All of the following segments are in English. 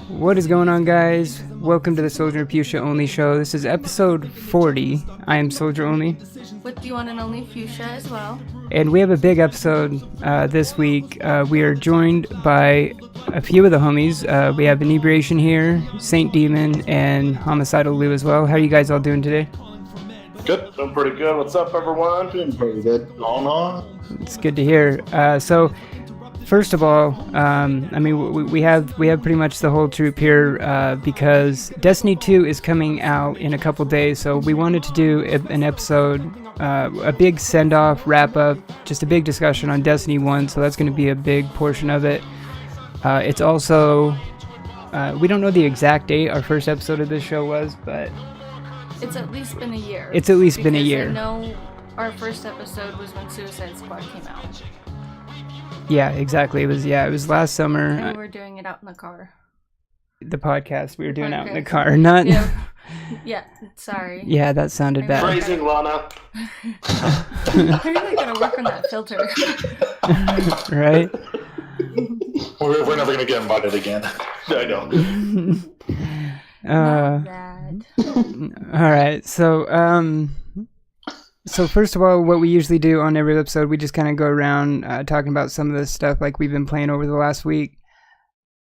What is going on, guys? Welcome to the Solgr Fusha Only Show. This is episode 40. I am Solgr Only. With the one and only Fusha as well. And we have a big episode this week. We are joined by a few of the homies. We have Inebriation here, Saint Demon, and Homicidal Lou as well. How are you guys all doing today? Good. Doing pretty good. What's up, everyone? Doing pretty good. On. It's good to hear. So, first of all, we have pretty much the whole troop here because Destiny 2 is coming out in a couple days. So we wanted to do an episode, a big send-off, wrap-up, just a big discussion on Destiny 1. So that's going to be a big portion of it. It's also, we don't know the exact date our first episode of this show was, but it's at least been a year. It's at least been a year. I know our first episode was when Suicide Squad came out. Yeah, exactly. It was last summer. And we were doing it out in the car. The podcast we were doing out in the car, not. Yeah, sorry. Yeah, that sounded bad. Phrasing, Lana. I really gotta work on that filter. Right? We're never gonna get invited again. I know. Not bad. All right, so first of all, what we usually do on every episode, we just kind of go around talking about some of this stuff like we've been playing over the last week.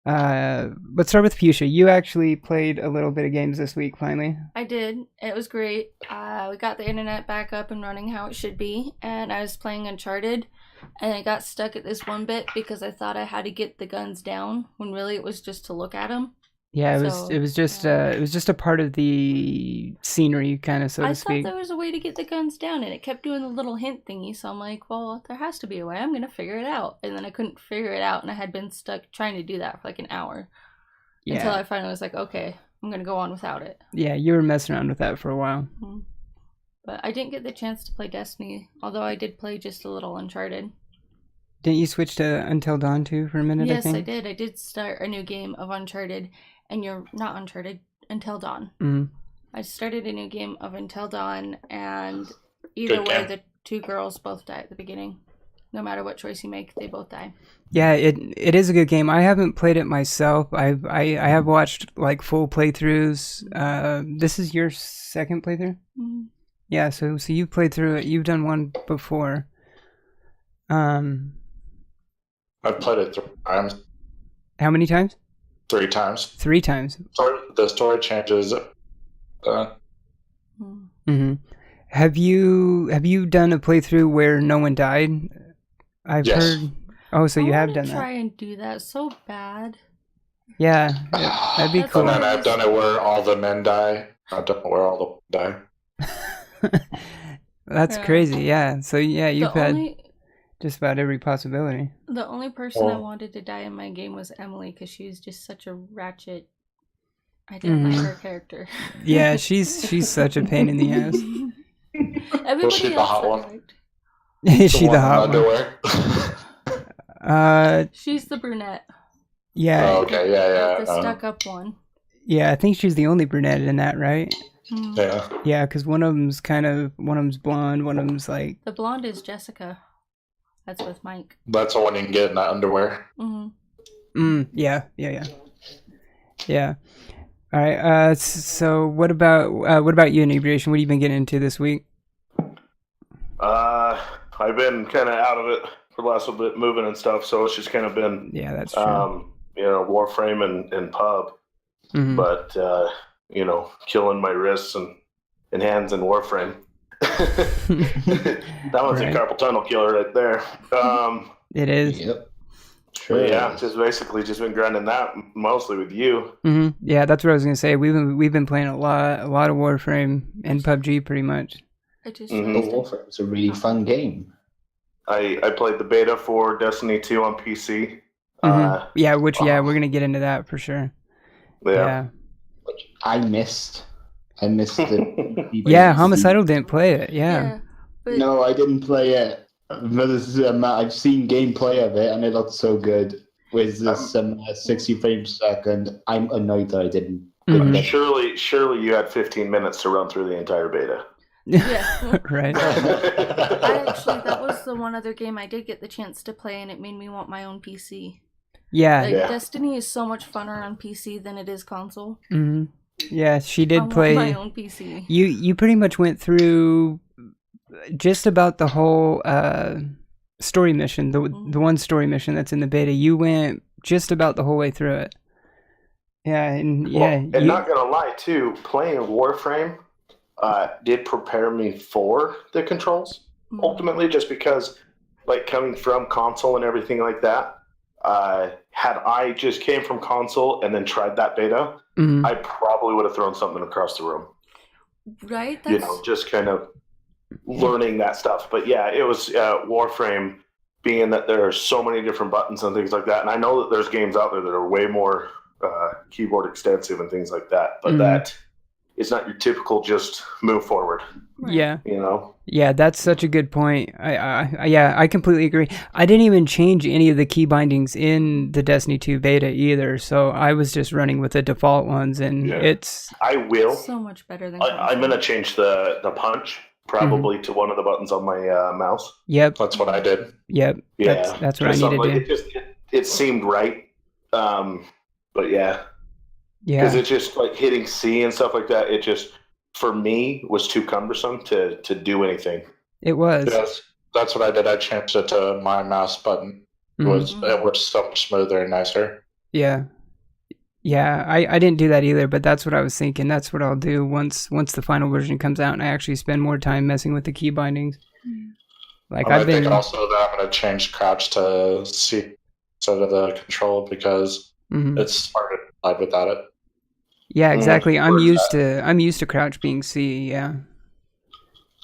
Let's start with Fusha. You actually played a little bit of games this week, finally. I did. It was great. We got the internet back up and running how it should be, and I was playing Uncharted, and I got stuck at this one bit because I thought I had to get the guns down, when really it was just to look at them. Yeah, it was just a part of the scenery, kind of, so to speak. I thought there was a way to get the guns down, and it kept doing the little hint thingy. So I'm like, well, there has to be a way. I'm gonna figure it out. And then I couldn't figure it out, and I had been stuck trying to do that for like an hour until I finally was like, okay, I'm gonna go on without it. Yeah, you were messing around with that for a while. Mm-hmm. But I didn't get the chance to play Destiny, although I did play just a little Uncharted. Didn't you switch to Until Dawn 2 for a minute? Yes, I think? I did. I did start a new game of Uncharted. And you're not Uncharted, Until Dawn. Mm-hmm. I started a new game of Until Dawn, and either way, the two girls both die at the beginning. No matter what choice you make, they both die. Yeah, it is a good game. I haven't played it myself. I have watched like full playthroughs. This is your second playthrough? Mm-hmm. Yeah, so you've played through it. You've done one before. I've played it 3 times. How many times? 3 times. 3 times. The story changes. Mm-hmm. Have you done a playthrough where no one died? I've heard. Oh, so you have done that. Try and do that so bad. Yeah, that'd be cool. And then I've done it where all the men die. I've done it where all the women die. That's crazy. Yeah. So yeah, you've had just about every possibility. The only person I wanted to die in my game was Emily, because she was just such a ratchet. I didn't like her character. Yeah, she's such a pain in the ass. Everybody she's the hot one. Is she the hot one? She's the brunette. Yeah. Oh, okay. Yeah. The stuck-up one. Yeah, I think she's the only brunette in that, right? Mm. Yeah. Yeah, because one of them's blonde, one of them's like. The blonde is Jessica. That's with Mike. That's the one you can get in that underwear. Mm-hmm. Yeah. All right. So what about you, Inebriation? What have you been getting into this week? I've been kind of out of it for the last little bit, moving and stuff. So it's just kind of been. Yeah, that's true. Warframe and pub, mm-hmm. but killing my wrists and hands in Warframe. That one's a carpal tunnel killer right there. It is. Yep. Sure. Yeah, just basically just been grinding that mostly with you. Mm-hmm. Yeah, that's what I was gonna say. We've been playing a lot of Warframe and PUBG pretty much. Warframe is a really fun game. I played the beta for Destiny 2 on PC. Mm-hmm. We're gonna get into that for sure. Yeah. I missed it. Yeah, Homicidal didn't play it. Yeah. No, I didn't play it. But I've seen gameplay of it, and it looked so good with this 60 frames per second. I'm annoyed that I didn't. Mm-hmm. Surely you had 15 minutes to run through the entire beta. Yeah. Right. That was the one other game I did get the chance to play, and it made me want my own PC. Yeah. Like, Yeah. Destiny is so much funner on PC than it is console. Hmm. Yeah, she did I play. want my own PC. You pretty much went through just about the whole story mission, the one story mission that's in the beta. You went just about the whole way through it. Yeah, and Well, yeah, and not gonna lie, too, playing Warframe did prepare me for the controls. Ultimately, just because, like, coming from console and everything like that, had I just came from console and then tried that beta, I probably would have thrown something across the room. Right? You know, just kind of learning that stuff. But yeah, it was Warframe, being that there are so many different buttons and things like that. And I know that there's games out there that are way more keyboard extensive and things like that. But that is not your typical just move forward. Right. Yeah. You know? Yeah, that's such a good point. I completely agree. I didn't even change any of the key bindings in the Destiny 2 beta either, so I was just running with the default ones, and it's... I will. So much better than I'm going to change the punch probably to one of the buttons on my mouse. Yep. That's what I did. Yep. Yeah. That's what I need to do. It seemed right. But yeah. Yeah. Because it's just like hitting C and stuff like that. It just, for me, was too cumbersome to do anything. It was. Yes, that's what I did. I changed it to my mouse button. It was so much smoother and nicer. Yeah. Yeah, I didn't do that either, but that's what I was thinking. That's what I'll do once the final version comes out and I actually spend more time messing with the key bindings. Like I think also that I'm going to change crouch to C instead of the control because it's harder to slide without it. Yeah, exactly. I'm used to crouch being C. Yeah.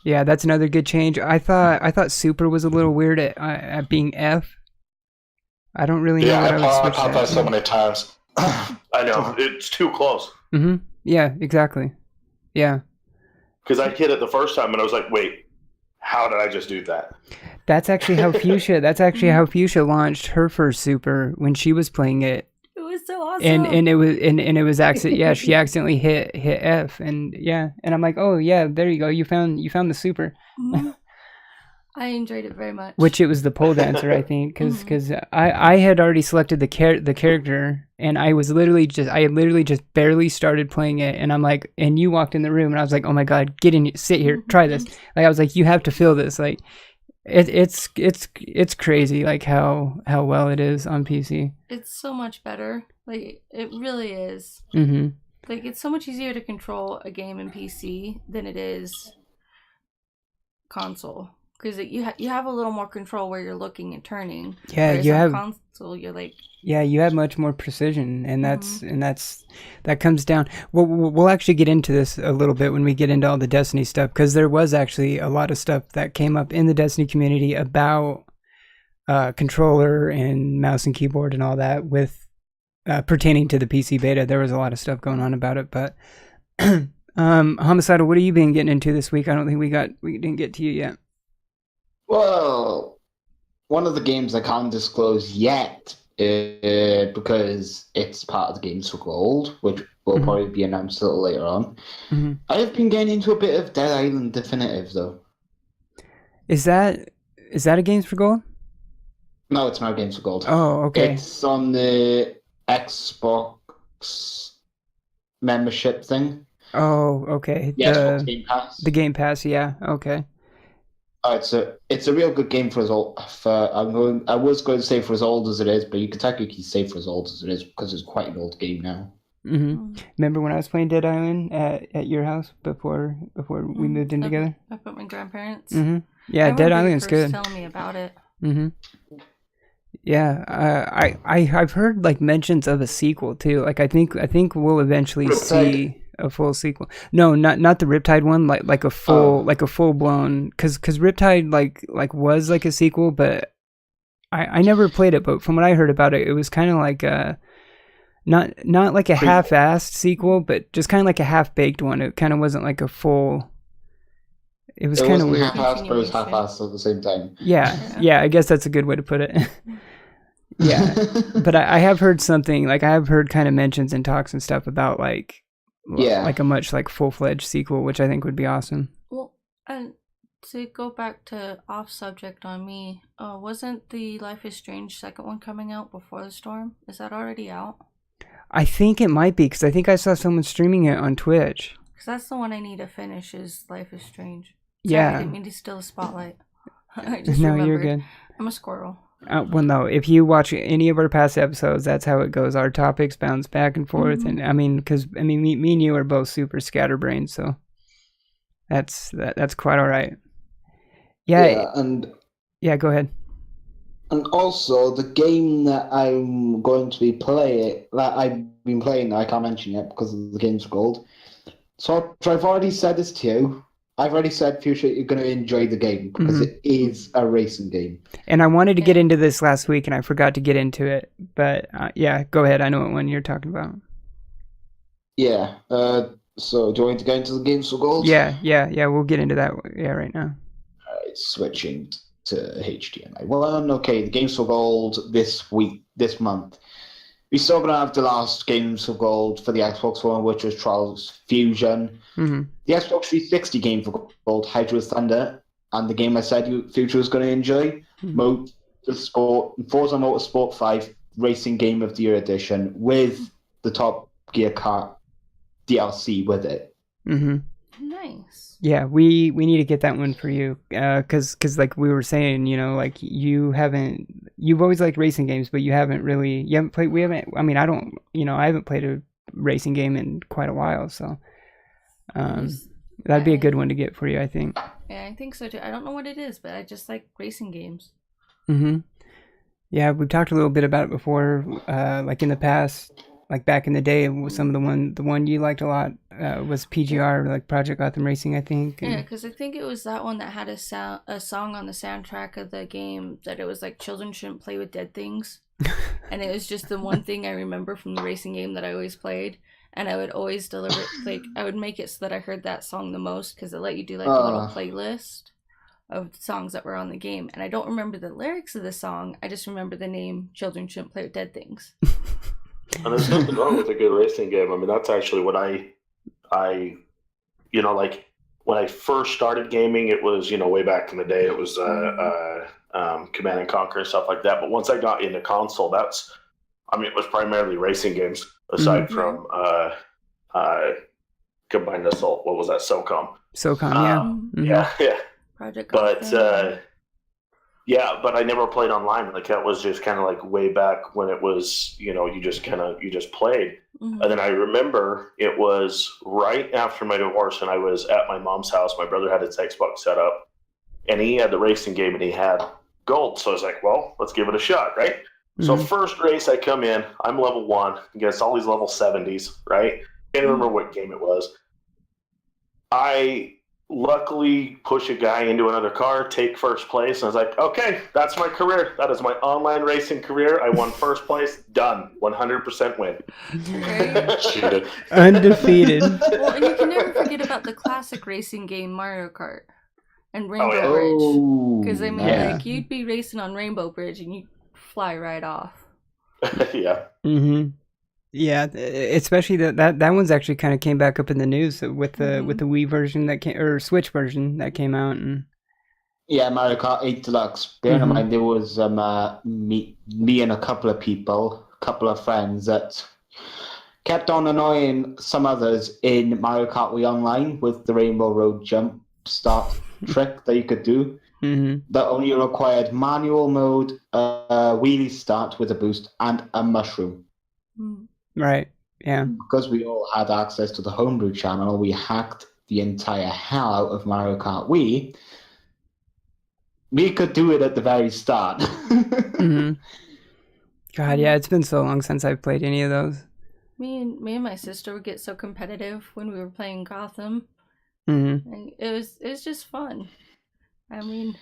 Yeah, that's another good change. I thought super was a little weird at being F. I don't really know what I would switch I've that that so many times. I know, it's too close. Yeah, exactly. Yeah. Because I hit it the first time and I was like, wait, how did I just do that? That's actually how Fusha launched her first super when she was playing it. It was so awesome. And it was she accidentally hit F and I'm like, oh yeah, there you go, you found the super. I enjoyed it very much. Which it was the pole dancer, I think, because I had already selected the character and I had literally just barely started playing it and I'm like, and you walked in the room and I was like, oh my god, get in, sit here, try this. Like I was like, you have to feel this. Like it's crazy, like how well it is on PC. It's so much better. Like it really is. Like it's so much easier to control a game in PC than it is console. Because you have a little more control where you're looking and turning. Yeah, whereas you on have console. You're like, yeah, you have much more precision, and that comes down. We'll actually get into this a little bit when we get into all the Destiny stuff, because there was actually a lot of stuff that came up in the Destiny community about controller and mouse and keyboard and all that with pertaining to the PC beta. There was a lot of stuff going on about it, but Homicidal, what have you been getting into this week? I don't think we didn't get to you yet. Well, one of the games I can't disclose yet because it's part of the Games for Gold, which will probably be announced a little later on. I have been getting into a bit of Dead Island Definitive, though. Is that a Games for Gold? No, it's not Games for Gold. Oh, okay. It's on the Xbox membership thing. Oh, okay. Yeah, Game Pass. The Game Pass, yeah. Okay. It's a real good game for as old. I was going to say for as old as it is, but you can technically say for as old as it is because it's quite an old game now. Remember when I was playing Dead Island at your house before we moved in together? Up at my grandparents. Yeah, Dead Island's good. Telling me about it. Yeah, I've heard like mentions of a sequel too. Like I think we'll eventually see a full sequel. No, not the Riptide one. Like a full blown. Because Riptide like was like a sequel, but I never played it. But from what I heard about it, it was kind of like a not like a half-assed sequel, but just kind of like a half-baked one. It kind of wasn't like a full. It was kind of weird. Half-assed, but it was half-assed at the same time. Yeah. I guess that's a good way to put it. Yeah, but I have heard something, like I have heard kind of mentions and talks and stuff about like a much like full-fledged sequel, which I think would be awesome. Well, and to go back to off subject on me, wasn't the Life is Strange second one coming out before the storm? Is that already out? I think it might be, because I think I saw someone streaming it on Twitch. Because that's the one I need to finish, is Life is Strange. Sorry, I didn't mean to steal the spotlight. I just no, remembered. you're good. I'm a squirrel. Well, no, if you watch any of our past episodes, that's how it goes. Our topics bounce back and forth. Mm-hmm. And I mean, because me and you are both super scatterbrained, so that's quite all right. Yeah, go ahead. And also, the game that I'm going to be playing, that I've been playing, I can't mention yet because the game's gold. So I've already said this to you. I've already said, Fuchsia, you're going to enjoy the game because it is a racing game. And I wanted to get into this last week, and I forgot to get into it. But yeah, go ahead. I know what one you're talking about. Yeah. So do you want to go into the games for gold? Yeah. We'll get into that. Yeah, right now. All right, switching to HDMI. Well, okay, the games for gold this month. We're still going to have the last games for gold for the Xbox One, which was Trials Fusion. Mm-hmm. The Xbox 360 game for gold, Hydro Thunder, and the game I said Future was going to enjoy, Forza Motorsport 5 Racing Game of the Year Edition with the Top Gear Car DLC with it. Mm-hmm. Nice. Yeah, we need to get that one for you, cause like we were saying, you know, like you've always liked racing games, but you haven't played. I haven't played a racing game in quite a while, so that'd be a good one to get for you, I think. Yeah, I think so too. I don't know what it is, but I just like racing games. Mm-hmm. Yeah, we've talked a little bit about it before, like in the past. Like back in the day, some of the one you liked a lot was PGR, like Project Gotham Racing, I think. Yeah, because I think it was that one that had a song on the soundtrack of the game that it was like children shouldn't play with dead things, and it was just the one thing I remember from the racing game that I always played, and I would always deliver I would make it so that I heard that song the most because it let you do like a little playlist of songs that were on the game, and I don't remember the lyrics of the song. I just remember the name "Children Shouldn't Play with Dead Things." And there's nothing wrong with a good racing game. I mean, that's actually what I like when I first started gaming, it was, way back in the day, it was Command and Conquer and stuff like that. But once I got into console, it was primarily racing games aside from Combined Assault. What was that? SOCOM. Yeah. Yeah. Project Gotham. Yeah, but I never played online. Like that was just kind of like way back when it was, you just played. Mm-hmm. And then I remember it was right after my divorce, and I was at my mom's house. My brother had his Xbox set up, and he had the racing game, and he had gold. So I was like, well, let's give it a shot, right? Mm-hmm. So first race, I come in, I'm level 1 against all these level 70s, right? Can't remember what game it was. I luckily push a guy into another car, take first place, and I was like, okay, that's my career. That is my online racing career. I won first place. Done. 100% win. Cheated. Undefeated. Well, and you can never forget about the classic racing game Mario Kart and Rainbow Bridge. Because, like, you'd be racing on Rainbow Bridge and you'd fly right off. Yeah. Mm-hmm. Yeah, especially that one's actually kind of came back up in the news with the Wii version or Switch version that came out, and Mario Kart 8 Deluxe. Bear in mind, there was me and a couple of friends that kept on annoying some others in Mario Kart Wii Online with the Rainbow Road jump start trick that you could do. Mm-hmm. That only required manual mode, wheelie start with a boost, and a mushroom. Right, yeah. Because we all had access to the Homebrew channel, we hacked the entire hell out of Mario Kart Wii. We could do it at the very start. Mm-hmm. God, yeah, it's been so long since I've played any of those. Me and my sister would get so competitive when we were playing Gotham. Mm-hmm. And it was just fun. I mean...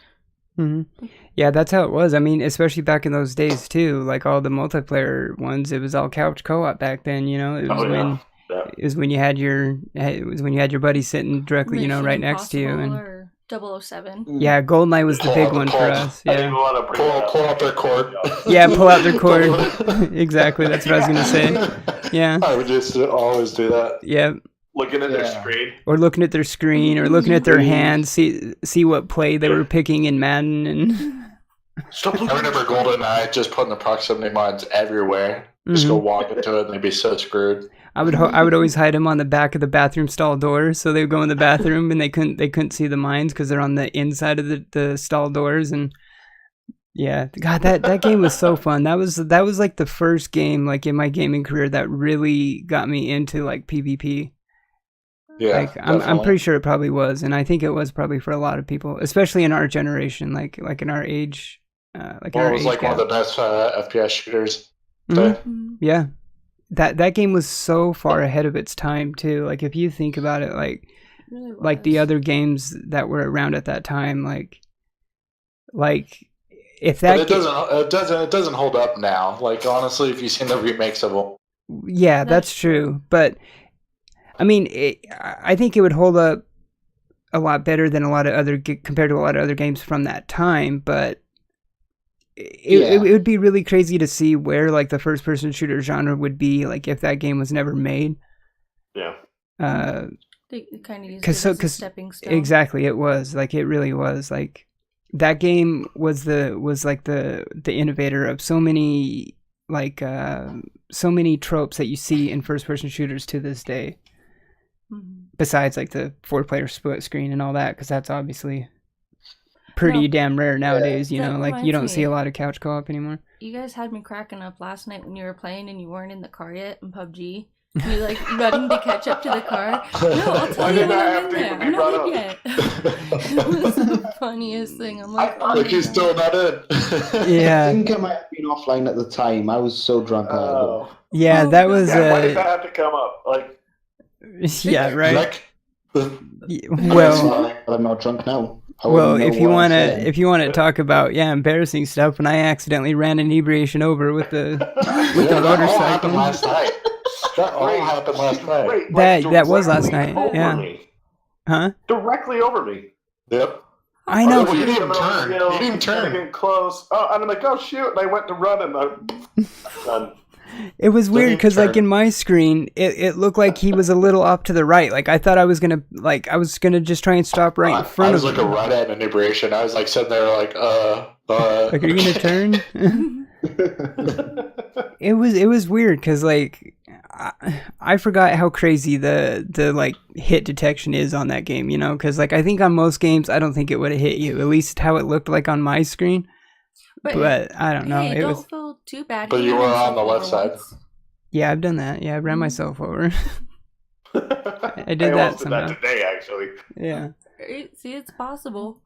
Mm-hmm. Yeah, that's how it was. I mean, especially back in those days too. Like all the multiplayer ones, it was all couch co-op back then. It was when you had your buddy sitting directly, Mission right next to you. And or 007. Yeah, GoldenEye was the big one for us. Yeah, pull out their cord. Yeah, pull out their cord. Exactly, that's what I was gonna say. Yeah, I would just always do that. Yeah. Looking at their screen. Or looking at their screen, or looking at their hands, see what play they were picking in Madden. And I remember GoldenEye just putting the proximity mines everywhere. Just go walk into it and they'd be so screwed. I would always hide them on the back of the bathroom stall door, so they would go in the bathroom and they couldn't see the mines because they're on the inside of the stall doors. And yeah, God, that game was so fun. That was like the first game like in my gaming career that really got me into like PvP. Yeah, like I'm pretty sure it probably was, and I think it was probably for a lot of people, especially in our generation, like in our age. It was like one of the best FPS shooters. Yeah, that game was so far ahead of its time too. Like if you think about it, really like the other games that were around at that time, like if that it doesn't hold up now. Like honestly, if you've seen the remakes of them. Yeah, that's true, but. I mean, I think it would hold up a lot better than compared to a lot of other games from that time. But it would be really crazy to see where like the first-person shooter genre would be like if that game was never made. Yeah. They kind of used it as a stepping stone. Exactly, it was like it really was like that game was like the innovator of so many like so many tropes that you see in first-person shooters to this day. Besides like the 4-player split screen and all that, because that's obviously pretty damn rare nowadays. You know, like you don't see a lot of couch co-op anymore. You guys had me cracking up last night when you were playing and you weren't in the car yet in PUBG. You like running to catch up to the car. No, I'll tell you when I'm in there. I'm not in yet. It was the funniest thing. I'm like, like he's still not in. Yeah. I think I might have been offline at the time. I was so drunk. Yeah, that was. Why did that have to come up? Like. Yeah, right. Well, I'm not drunk now. Well, if you want to talk about embarrassing stuff, when I accidentally ran inebriation over with the motorcycle. Happened last night. That all happened last night. That was last night. Yeah. Me. Huh? Directly over me. Yep. I know. You didn't even turn. You didn't turn. Getting close. Oh, and I'm like, oh shoot! And I went to run, and I'm done. It was weird because like in my screen, it looked like he was a little off to the right. Like I thought I was gonna just try and stop right in front of him. I was like a right at inebriation. I was like sitting there like Like, are you gonna turn? It was weird because like I forgot how crazy the like hit detection is on that game. You know, because like I think on most games I don't think it would have hit you. At least how it looked like on my screen. But I don't know. Hey, don't feel too bad. But you were on the left side. Yeah, I've done that. Yeah, I ran myself over. I did that somehow. Did that today, actually. Yeah. See, it's possible.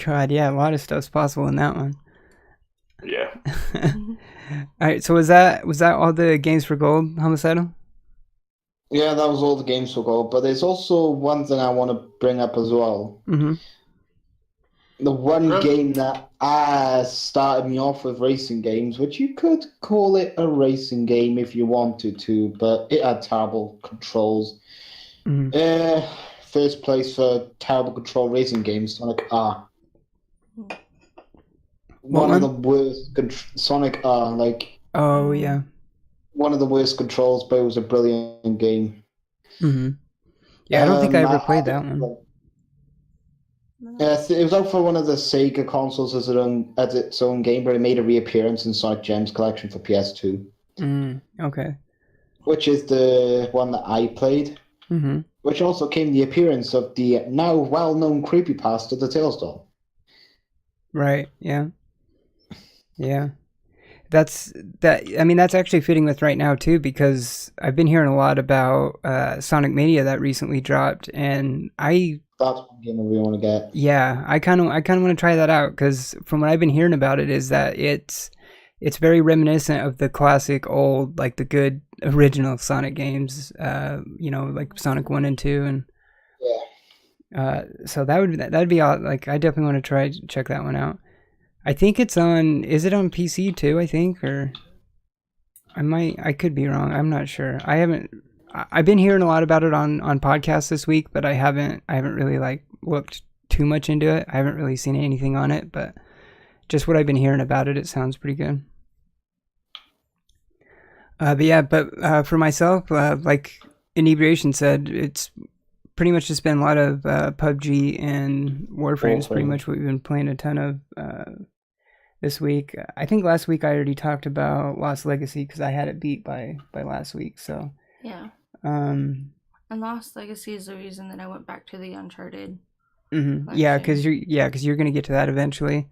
God, yeah, a lot of stuff's possible in that one. Yeah. All right, so was that all the games for gold, Homicidal? Yeah, that was all the games for gold. But there's also one thing I want to bring up as well. Mm-hmm. The one game that started me off with racing games, which you could call it a racing game if you wanted to, but it had terrible controls. Mm-hmm. First place for terrible control racing games, Sonic R. One of the worst Sonic R, like. Oh yeah. One of the worst controls, but it was a brilliant game. Mm-hmm. Yeah, I don't think I ever played that one. Yes, it was out for one of the Sega consoles as its own game, but it made a reappearance in Sonic Gems Collection for PS2. Okay. Which is the one that I played. Mm-hmm. Which also came the appearance of the now well-known creepypasta, the Tails doll. Right. Yeah. Yeah. That's actually fitting with right now too, because I've been hearing a lot about Sonic Mania that recently dropped, and that's one game I really want to get. Yeah, I kind of want to try that out, because from what I've been hearing about it is that it's very reminiscent of the classic old, like the good original Sonic games, like Sonic 1 and 2, and so that'd be all. Like I definitely want to check that one out. I think is it on PC too, I think, or I could be wrong. I'm not sure. I've been hearing a lot about it on podcasts this week, but I haven't really like looked too much into it. I haven't really seen anything on it, but just what I've been hearing about it, it sounds pretty good. But for myself, like Inebriation said, it's pretty much just been a lot of PUBG and Warframe's pretty much what we've been playing a ton of this week. I think last week I already talked about Lost Legacy because I had it beat by last week. So yeah. And Lost Legacy is the reason that I went back to the Uncharted. Mm-hmm. Yeah, because you're gonna get to that eventually.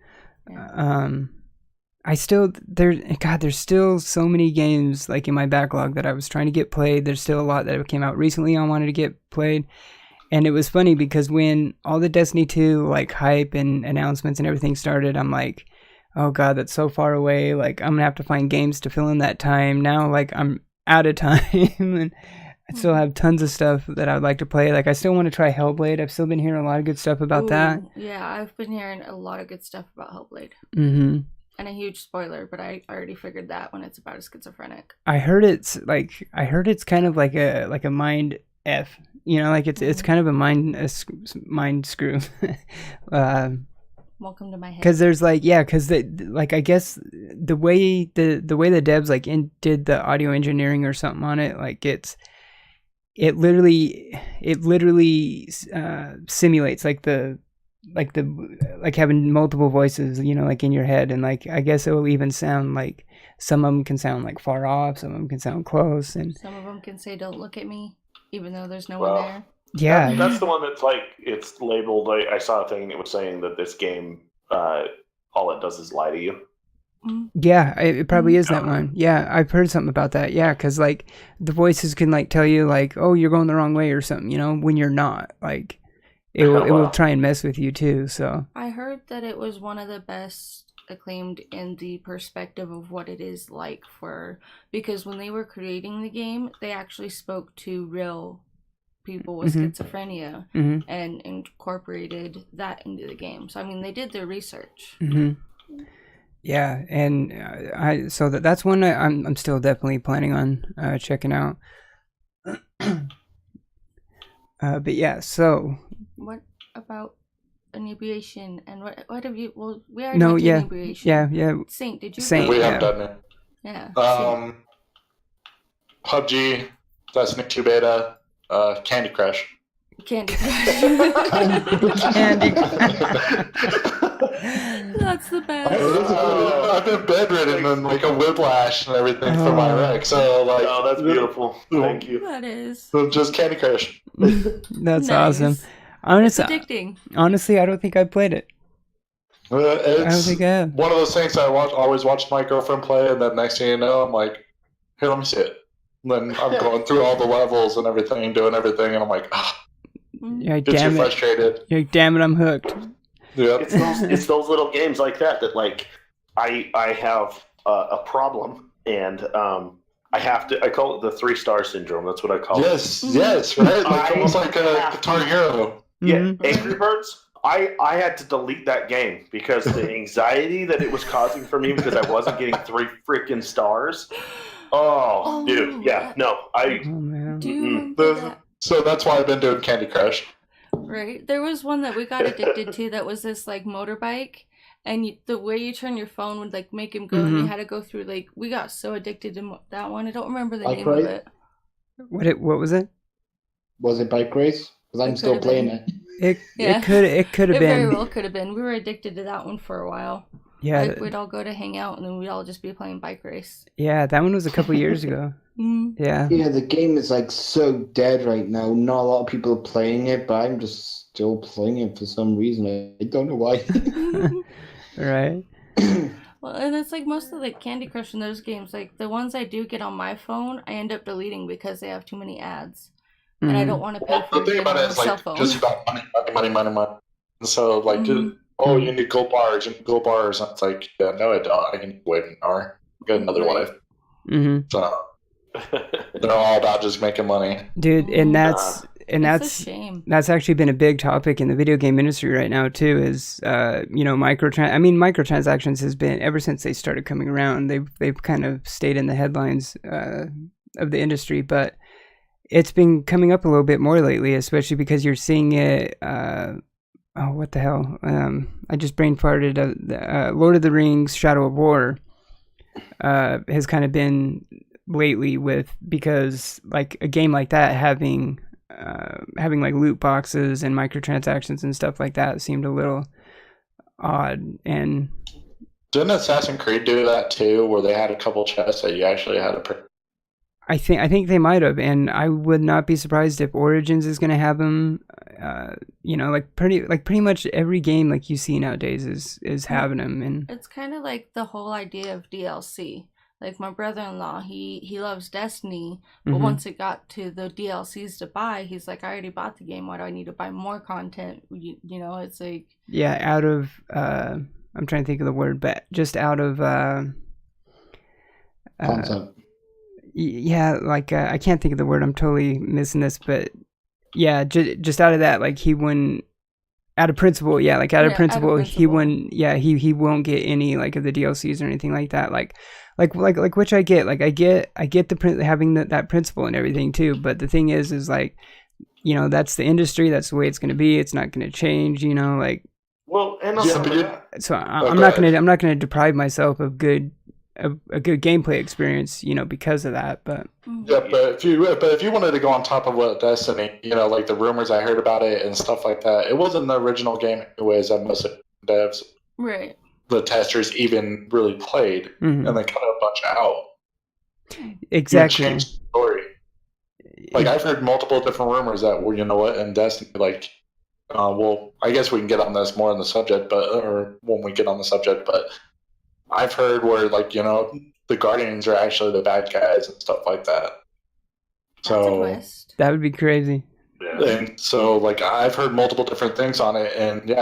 Yeah. There's still so many games like in my backlog that I was trying to get played. There's still a lot that came out recently I wanted to get played. And it was funny because when all the Destiny 2 like hype and announcements and everything started, I'm like, oh god, that's so far away. Like I'm gonna have to find games to fill in that time. Now like I'm out of time and I still have tons of stuff that I would like to play. Like I still want to try Hellblade. I've still been hearing a lot of good stuff about that. Yeah, I've been hearing a lot of good stuff about Hellblade. Mm-hmm. And a huge spoiler, but I already figured that when it's about a schizophrenic. I heard it's kind of like a mind F. You know, like it's kind of a mind screw. Welcome to my head. Because there's I guess the way the devs did the audio engineering or something on it, like it literally simulates like having multiple voices, you know, like in your head, and like I guess it will even sound like some of them can sound like far off, some of them can sound close, and some of them can say "Don't look at me," even though there's no one there. Yeah, that's the one that's like it's labeled. I saw a thing that was saying that this game, all it does is lie to you. Yeah, it probably is that one. Yeah, I've heard something about that. Yeah, because like the voices can like tell you like, oh, you're going the wrong way or something, you know, when you're not. Like it will try and mess with you too. So I heard that it was one of the best acclaimed in the perspective of what it is like because when they were creating the game, they actually spoke to real people with schizophrenia and incorporated that into the game. So I mean, they did their research. Yeah, and that's one I'm still definitely planning on checking out. But yeah, so what about inebriation and what have you? Well, we already went to inebriation. Yeah. Saint, did you? Saint, we have done it. Yeah. PUBG, Destiny 2 beta, Candy Crush. Candy Crush. That's the best. I've been bedridden and like a whiplash and everything for my wreck. So like, oh, that's beautiful. Thank you. That is. So just Candy Crush. That's awesome. Honestly, it's addicting. Honestly, I don't think I played it. I don't think I have. One of those things I always watched my girlfriend play, and then next thing you know, I'm like, here, let me see it. And then I'm going through all the levels and everything, doing everything, and I'm like, yeah, gets you frustrated. You're like, damn it, I'm hooked. Yep. It's those little games like that like I have a problem, and I call it the 3-star syndrome. That's what I call it. Yes, right? Like almost like a Guitar Hero. Yeah, Angry Birds. I had to delete that game because the anxiety that it was causing for me because I wasn't getting 3 freaking stars. Oh, dude. Yeah, no. So that's why I've been doing Candy Crush. Right. There was one that we got addicted to that was this like motorbike, and the way you turn your phone would like make him go, and you had to go through like we got so addicted to that one. I don't remember the name of it. What was it? Was it Bike Race? Because I'm still playing it. It could have been. It very well could have been. We were addicted to that one for a while. Yeah, like we'd all go to hang out, and then we'd all just be playing Bike Race. Yeah, that one was a couple years ago. Yeah. Yeah, the game is like so dead right now. Not a lot of people are playing it, but I'm just still playing it for some reason. I don't know why. Right. Well, and it's like most of the Candy Crush in those games, like the ones I do get on my phone, I end up deleting because they have too many ads, and I don't want to pay for the thing about it is like just about money. So like, you need gold bars. And it's like, yeah, no, I don't. I can wait an hour, get another life. So they're all about just making money, dude. And that's a shame. That's actually been a big topic in the video game industry right now too. Is microtransactions has been ever since they started coming around. They've kind of stayed in the headlines of the industry, but it's been coming up a little bit more lately, especially because you're seeing it. What the hell? I just brain farted. Lord of the Rings: Shadow of War has kind of been lately because like a game like that having like loot boxes and microtransactions and stuff like that seemed a little odd. And didn't Assassin's Creed do that too, where they had a couple chests that you actually had to? I think they might have, and I would not be surprised if Origins is going to have them. Like pretty much every game like you see nowadays is having them, and it's kind of like the whole idea of DLC. Like my brother-in-law, he loves Destiny, but once it got to the DLCs to buy, he's like, I already bought the game. Why do I need to buy more content? You know, it's like out of I'm trying to think of the word, but just out of content. I can't think of the word. I'm totally missing this, but yeah, just out of that, like he wouldn't, out of principle, out of principle, he wouldn't, he won't get any like of the DLCs or anything like that, like which I get, like I get having that principle and everything too, but the thing is like, that's the industry, that's the way it's going to be, it's not going to change, like. Well, and so I'm not gonna deprive myself of a good gameplay experience, because of that. But but if you wanted to go on top of what Destiny, like the rumors I heard about it and stuff like that, it wasn't the original game anyways that most of the devs, right, the testers even really played, and they cut a bunch out. Exactly. Changed the story. Like I've heard multiple different rumors that in Destiny, like. Well, I guess we can get on this more on the subject, or when we get on the subject, but I've heard where, like, the Guardians are actually the bad guys and stuff like that. So that would be crazy. Yeah. And so, like, I've heard multiple different things on it, and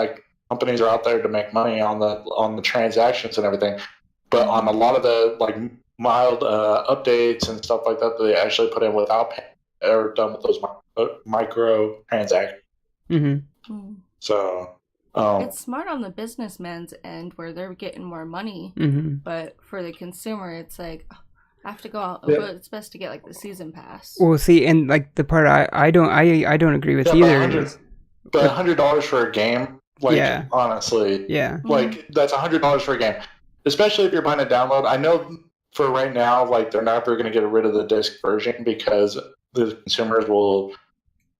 companies are out there to make money on the transactions and everything, but on a lot of the like mild updates and stuff like that they actually put in without paying, or done with those micro transactions. So it's smart on the businessman's end where they're getting more money, but for the consumer, it's like I have to go out. But it's best to get like the season pass. Well, see, and like the part I don't agree with either. But $100 for a game, like honestly, like that's $100 for a game, especially if you're buying a download. I know for right now, like they're never going to get rid of the disc version because the consumers will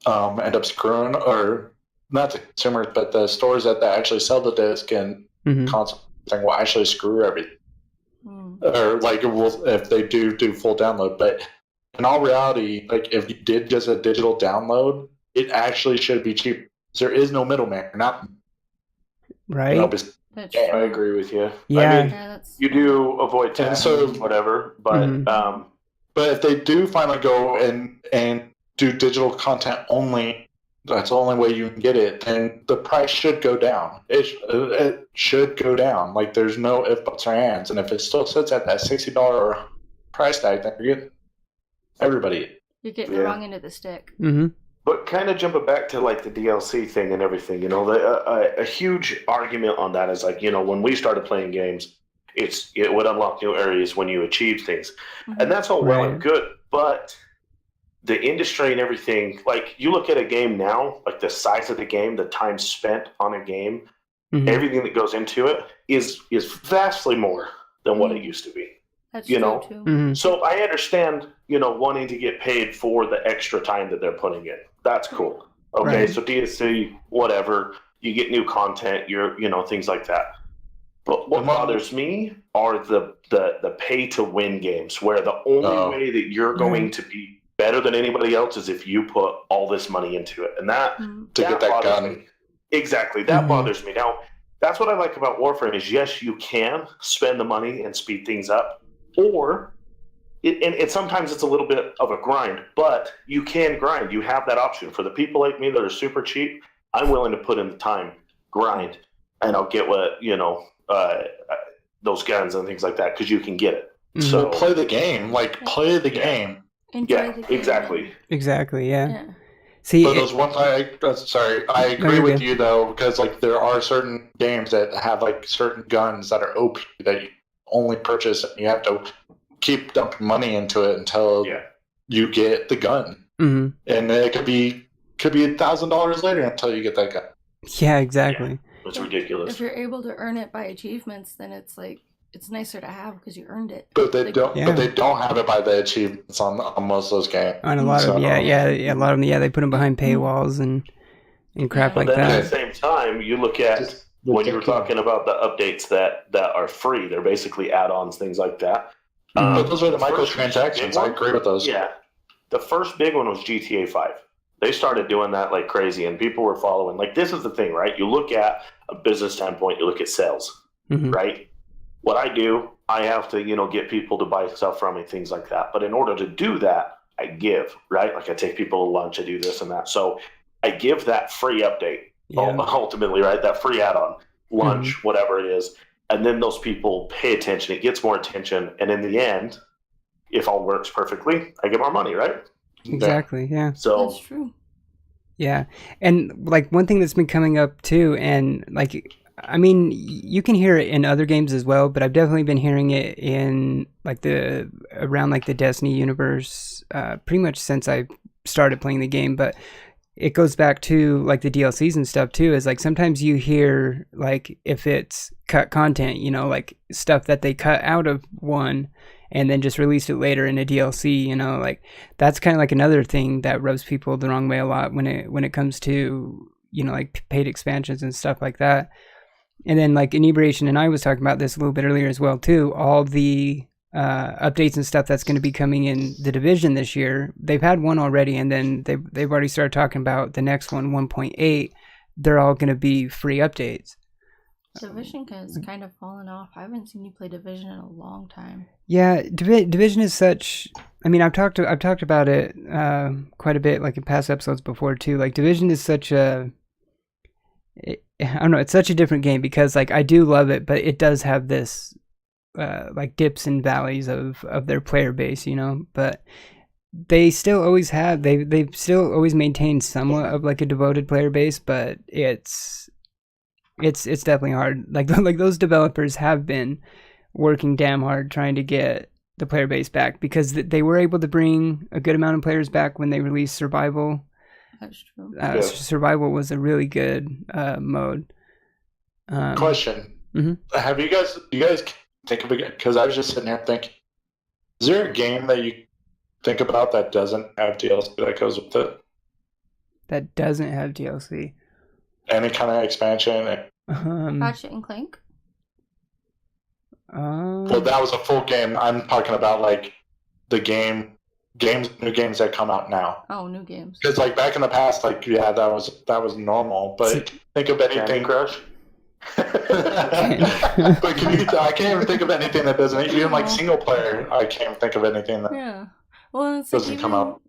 end up screwing, or not the consumers, but the stores that actually sell the disc and console thing will actually screw everything. Or like if they do full download. But in all reality, like if you did just a digital download, it actually should be cheap. There is no middleman. Not right. I agree with you. Yeah. I mean, you do avoid taxes, whatever, but but if they do finally go and do digital content only, that's the only way you can get it, then the price should go down. It should go down. Like there's no ifs, buts, or ands. And if it still sits at that $60 price tag, then you're getting everybody. You're getting the wrong end of the stick. But kind of jumping back to like the DLC thing and everything, a huge argument on that is like, when we started playing games, it would unlock new areas when you achieve things, and that's all well and good, but the industry and everything, like you look at a game now, like the size of the game, the time spent on a game, everything that goes into it is vastly more than what it used to be. That's true too. So I understand, wanting to get paid for the extra time that they're putting in. That's cool. Okay, so DLC, whatever, you get new content, things like that. But what bothers me are the pay to win games, where the only way that you're going to be better than anybody else is if you put all this money into it, and that get that gun. Me. Exactly, that bothers me. Now, that's what I like about Warframe is yes, you can spend the money and speed things up, or and sometimes it's a little bit of a grind, but you can grind. You have that option. For the people like me that are super cheap, I'm willing to put in the time, grind, and I'll get what those guns and things like that because you can get it. So play the game, play the game. Enjoy the game. Exactly. Yeah. See, but I agree with you though, because like there are certain games that have like certain guns that are OP that you only purchase, and you have to keep dumping money into it until you get the gun, and it could be $1,000 later until you get that gun. Yeah, exactly. It's ridiculous. If you're able to earn it by achievements, then it's like it's nicer to have because you earned it. But they don't. Yeah. But they don't have it by the achievements on most of those games. On a lot of a lot of them, they put them behind paywalls and crap like that. At the same time, you look at when you were talking about the updates that are free. They're basically add-ons, things like that. But those are the microtransactions. I agree with those. Yeah, the first big one was GTA 5. They started doing that like crazy, and people were following. Like, this is the thing, right? You look at a business standpoint, you look at sales, right? What I do, I have to, get people to buy stuff from me, things like that. But in order to do that, I give, right? Like, I take people to lunch, I do this and that. So I give that free update, ultimately, right? That free add-on, lunch, whatever it is. And then those people pay attention. It gets more attention. And in the end, if all works perfectly, I get more money, right? Exactly, yeah. So that's true. Yeah. And like one thing that's been coming up too, and like, I mean, you can hear it in other games as well, but I've definitely been hearing it in like around the Destiny universe, pretty much since I started playing the game. But it goes back to like the DLCs and stuff too, is like sometimes you hear like if it's cut content, like stuff that they cut out of one and then just released it later in a DLC, like that's kind of like another thing that rubs people the wrong way a lot when it comes to, like paid expansions and stuff like that. And then like Inebriation and I was talking about this a little bit earlier as well too, all the updates and stuff that's going to be coming in the Division this year. They've had one already, and then they've already started talking about the next one, 1.8. They're all going to be free updates. Division has kind of fallen off. I haven't seen you play Division in a long time. Yeah, Division is such. I mean, I've talked about it quite a bit, like in past episodes before too. Like Division is such a. I don't know. It's such a different game because like I do love it, but it does have this like dips and valleys of their player base, But they still always have. They've still always maintained somewhat of like a devoted player base, but it's definitely hard. Like those developers have been working damn hard trying to get the player base back because they were able to bring a good amount of players back when they released Survival. That's true. Survival was a really good mode. Question: Have you guys think of it? Because I was just sitting here thinking, is there a game that you think about that doesn't have DLC that goes with it? That doesn't have DLC. Any kind of expansion? Ratchet and Clank? Well, that was a full game. I'm talking about like the new games that come out now. Oh, new games. Because like back in the past, like that was normal. But think of anything. Candy Crush. But I can't even think of anything that doesn't even like single player. I can't think of anything that doesn't come out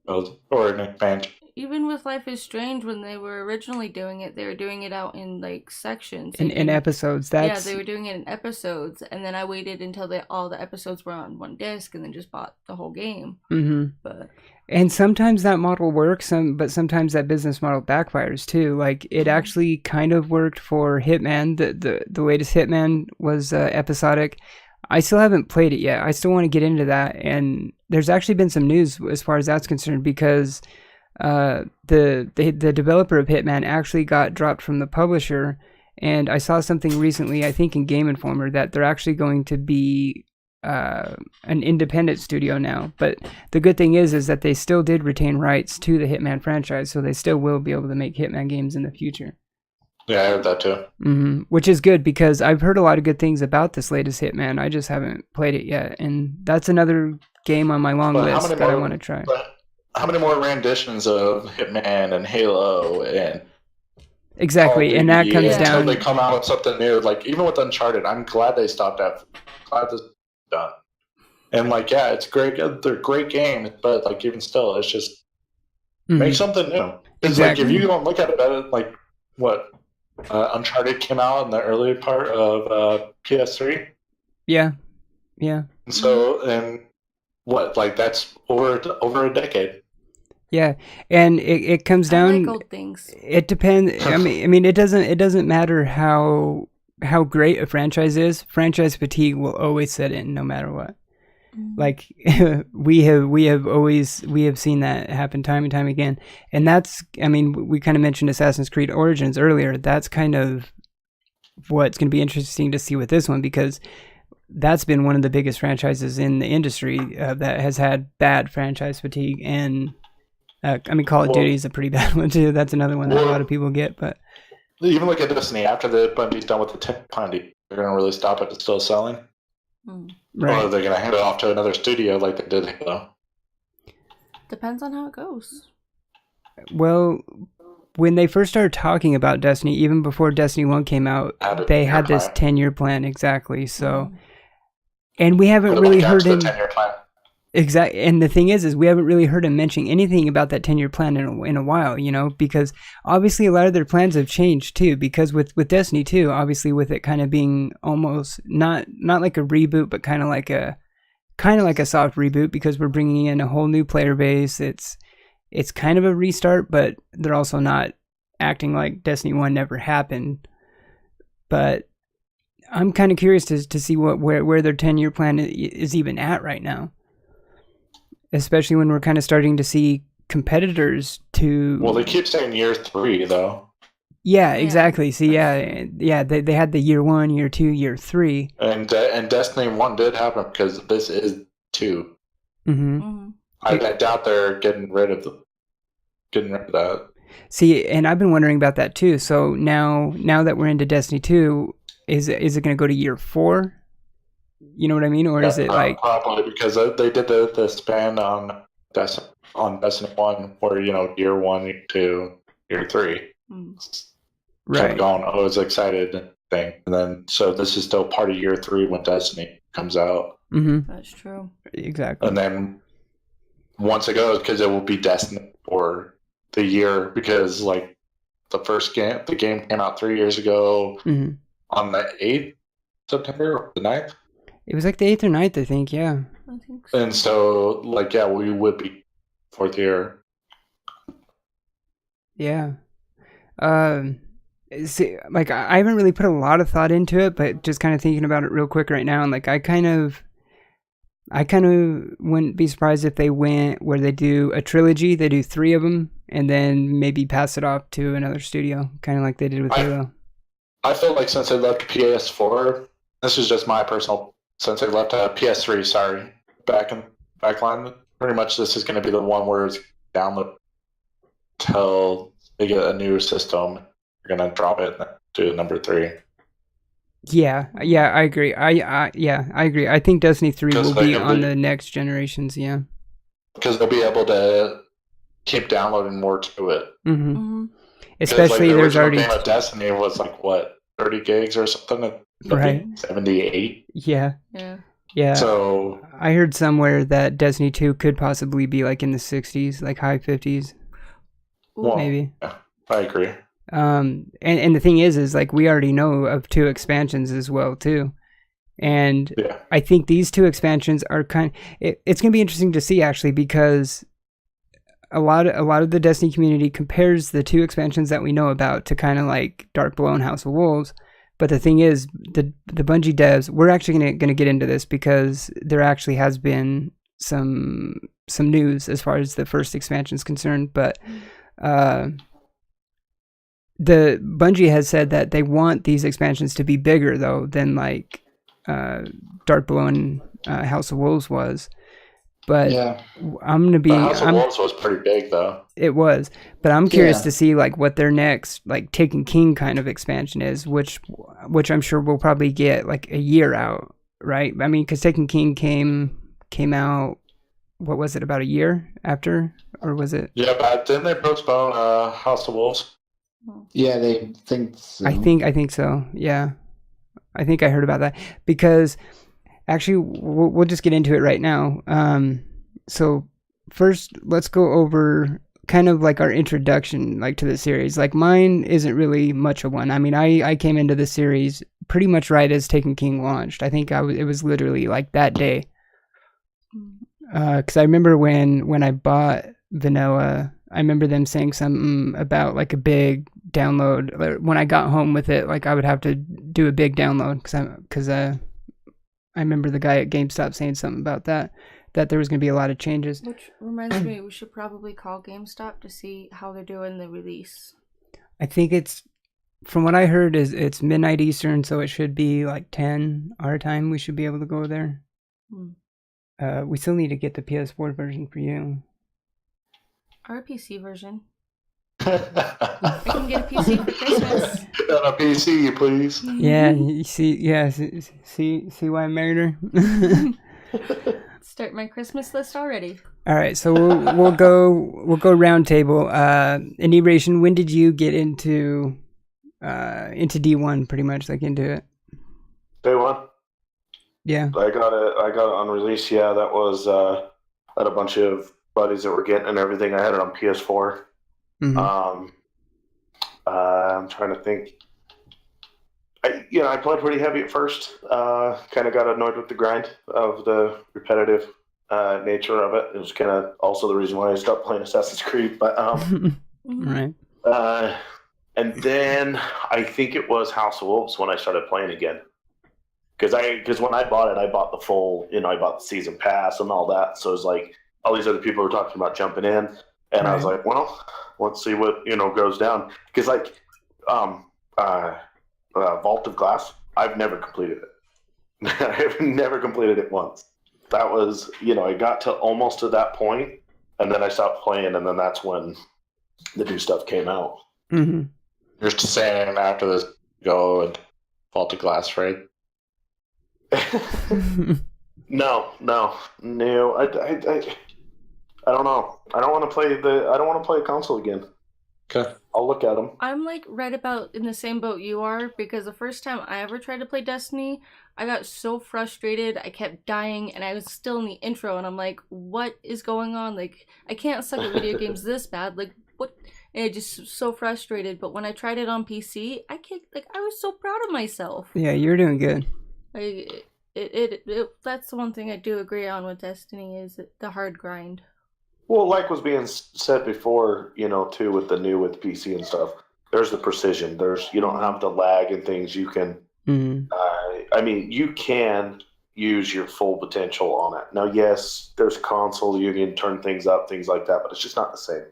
or an expansion. Even with Life is Strange, when they were originally doing it, they were doing it out in like sections. In episodes. Yeah, they were doing it in episodes, and then I waited until all the episodes were on one disc, and then just bought the whole game. And sometimes that model works, but sometimes that business model backfires too. Like it actually kind of worked for Hitman. The latest Hitman was episodic. I still haven't played it yet. I still want to get into that, and there's actually been some news as far as that's concerned because the developer of Hitman actually got dropped from the publisher, and I saw something recently, I think in Game Informer, that they're actually going to be an independent studio now. But the good thing is that they still did retain rights to the Hitman franchise, so they still will be able to make Hitman games in the future. Yeah, I heard that too. Which is good because I've heard a lot of good things about this latest Hitman. I just haven't played it yet, and that's another game on my long list that I want to try. How many more renditions of Hitman and Halo and exactly, and that comes down until they come out with something new. Like even with Uncharted, I'm glad they stopped that. Glad this is done. And like, yeah, it's great. They're great games, but like even still, it's just make something new. It's like if you don't look at it, like what Uncharted came out in the early part of PS3. Yeah. And so and what like that's over a decade. Yeah, and it comes down. I like old things. It depends. I mean, it doesn't matter how great a franchise is. Franchise fatigue will always set in, no matter what. Like we have seen that happen time and time again, and that's. I mean, we kind of mentioned Assassin's Creed Origins earlier. That's kind of what's going to be interesting to see with this one because that's been one of the biggest franchises in the industry that has had bad franchise fatigue. And Call of Duty is a pretty bad one too. That's another one that a lot of people get. But even look at Destiny. After the Bungie's done with the 10 Pundy, they're going to really stop it. It's still selling. Right. Or they're going to hand it off to another studio like they did Halo. Depends on how it goes. Well, when they first started talking about Destiny, even before Destiny 1 came out, they had this 10-year plan, exactly. So, and we haven't really heard him. 10-year plan. Exactly. And the thing is we haven't really heard him mention anything about that 10-year plan in a while, because obviously a lot of their plans have changed too, because with Destiny 2, obviously with it kind of being almost not like a reboot, but kind of like a soft reboot, because we're bringing in a whole new player base. It's kind of a restart, but they're also not acting like Destiny 1 never happened. But I'm kind of curious to see where their 10-year plan is even at right now. Especially when we're kind of starting to see competitors to... Well, they keep saying year 3, though. Yeah, exactly. See, they had the year 1, year 2, year 3. And Destiny 1 did happen because this is 2. Mm-hmm. I doubt they're getting rid of that. See, and I've been wondering about that too. So now that we're into Destiny 2, is it going to go to year 4? You know what I mean? Or is it like... Probably, because they did the span on Destiny 1 where, year 1 to year 3. Right. Kind of gone, I was excited thing. And then, so this is still part of year 3 when Destiny comes out. Mm-hmm. That's true. Exactly. And then once it goes, because it will be Destiny for the year, because like the game came out 3 years ago on the 8th September or the 9th. It was like the 8th or 9th, I think, yeah. I think so. And so, we would be 4th year. Yeah. See, I haven't really put a lot of thought into it, but just kind of thinking about it real quick right now, and I kind of wouldn't be surprised if they went where they do a trilogy, they do 3 of them, and then maybe pass it off to another studio, kind of like they did with Halo. I feel like since they left PS4, this is just my personal... Since they left PS3, backline, pretty much this is going to be the one where it's download till they get a new system. You're going to drop it to number 3. Yeah, I agree. I agree. I think Destiny 3 will be on the next generations, yeah. Because they'll be able to keep downloading more to it. Mm-hmm. Especially the there's already... game of Destiny was 30 gigs or something? Right. 78? Yeah. Yeah. So I heard somewhere that Destiny 2 could possibly be in the 60s, high 50s. Well, maybe. Yeah, I agree. And the thing is we already know of 2 expansions as well too. And I think these 2 expansions are it's going to be interesting to see actually, because a lot of the Destiny community compares the 2 expansions that we know about to kind of like Dark Below and House of Wolves. But the thing is, the Bungie devs, we're actually going to get into this because there actually has been some news as far as the first expansion is concerned. But the Bungie has said that they want these expansions to be bigger though than Dark Below and House of Wolves was. But I'm going to be... House of Wolves was pretty big, though. It was. But I'm curious to see, what their next, Taken King kind of expansion is, which I'm sure we'll probably get, a year out, right? I mean, because Taken King came out, what was it, about a year after? Or was it... Yeah, but didn't they postpone House of Wolves? Yeah, they think so. I think so, yeah. I think I heard about that. Because... Actually, we'll just get into it right now. So first, let's go over kind of our introduction, to the series. Mine isn't really much of one. I mean, I came into the series pretty much right as Taken King launched. I think it was literally that day. Because I remember when I bought Vanilla, I remember them saying something about a big download. When I got home with it, I would have to do a big download because I remember the guy at GameStop saying something about that there was going to be a lot of changes. Which reminds me, we should probably call GameStop to see how they're doing the release. I think it's from what I heard, is it's midnight Eastern, so it should be like 10 our time. We should be able to go there. We still need to get the PS4 version for you. Our PC version. I can get a PC for Christmas. On a PC, please. Yeah, you see, yeah, see why I married her. Start my Christmas list already. All right, so we'll go round table. Inebriation, when did you get into D1? Pretty much, like into it. Day one. Yeah. I got it on release. Yeah, that was I had a bunch of buddies that were getting it and everything. I had it on PS4. Mm-hmm. I'm trying to think. I played pretty heavy at first. Kind of got annoyed with the grind of the repetitive nature of it. It was kind of also the reason why I stopped playing Assassin's Creed. But right. And then I think it was House of Wolves when I started playing again. Because when I bought it, I bought the full, I bought the season pass and all that. So it was like all these other people were talking about jumping in, and right. I was like, well, let's see what goes down. Because Vault of Glass, I've never completed it. I've never completed it once. That was, I got to almost to that point, and then I stopped playing, and then that's when the new stuff came out. Mm-hmm. You're just saying after this, go and Vault of Glass, right? No. I don't know. I don't want to play a console again. Okay. I'll look at them. I'm like right about in the same boat you are, because the first time I ever tried to play Destiny, I got so frustrated. I kept dying, and I was still in the intro, and I'm like, what is going on? Like, I can't suck at video games this bad. Like, what? And I just so frustrated. But when I tried it on PC, I was so proud of myself. Yeah, you're doing good. That's the one thing I do agree on with Destiny is the hard grind. Well, like was being said before, too, with PC and stuff, there's the precision. You don't have the lag and things. You can, you can use your full potential on it. Now, yes, there's console, you can turn things up, things like that, but it's just not the same.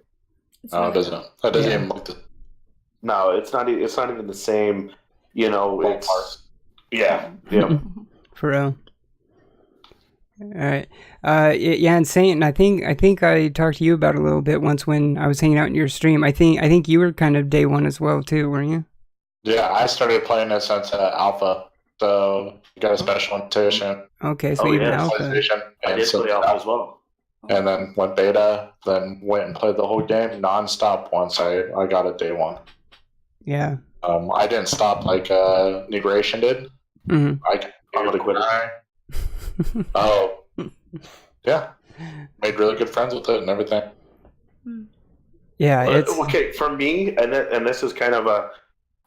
No, it doesn't. That doesn't even look the... No, it's not even the same, it's... Yeah. For real. All right. Yeah, and Saint, I think I talked to you about it a little bit once when I was hanging out in your stream. I think you were kind of day one as well too, weren't you? Yeah, I started playing it since alpha, so you got a special invitation. Okay, so even alpha. I did play alpha as well. And then went beta, then went and played the whole game nonstop once I got it day one. Yeah. I didn't stop like Negration did. Mm-hmm. I'm gonna quit. Oh, yeah. Made really good friends with it and everything. Yeah, it's okay for me, and this is kind of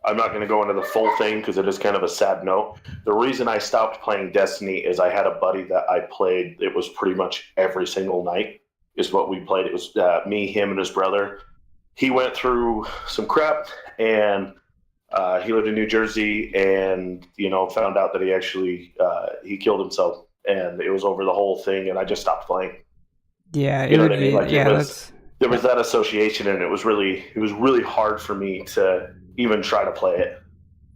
I'm not going to go into the full thing because it is kind of a sad note. The reason I stopped playing Destiny is I had a buddy that I played. It was pretty much every single night is what we played. It was me, him, and his brother. He went through some crap, and he lived in New Jersey, and found out that he actually he killed himself. And it was over the whole thing, and I just stopped playing. Yeah, you know what I mean. Like there was that association, and it was really hard for me to even try to play it.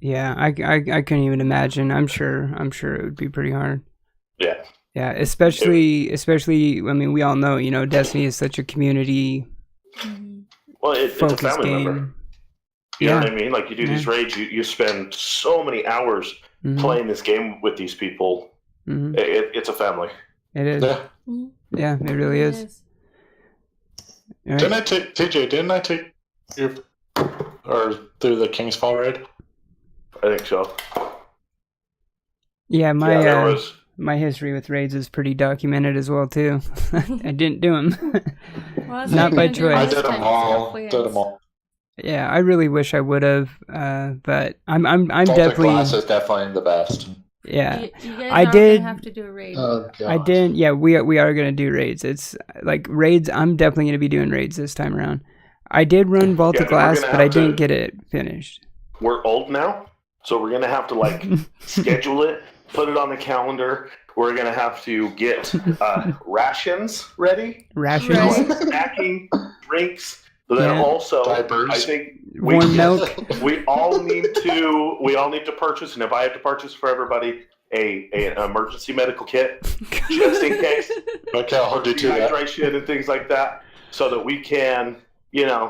Yeah, I couldn't even imagine. I'm sure it would be pretty hard. Yeah. Yeah, especially. I mean, we all know, Destiny is such a community. Well, it's a family game. member. You know what I mean? Like you do these raids, you spend so many hours playing this game with these people. Mm-hmm. It's a family. It is. Yeah, it really is. Right. Didn't I take your through the King's Fall raid? I think so. Yeah, my history with raids is pretty documented as well too. I didn't do them. Well, not by choice. I did them all. Yeah, I really wish I would have, but I'm definitely. Glass is definitely the best. Yeah, you guys gonna have to do a raid. I didn't. Yeah, we are gonna do raids. It's like raids. I'm definitely gonna be doing raids this time around. I did run Vault of Glass, but I didn't get it finished. We're old now, so we're gonna have to schedule it, put it on the calendar. We're gonna have to get rations ready. Rations, snacking, drinks. But then also, diapers. I think warm milk. We all need to purchase, and if I have to purchase for everybody an emergency medical kit just in case. Okay, I'll do dehydration and things like that, so that we can,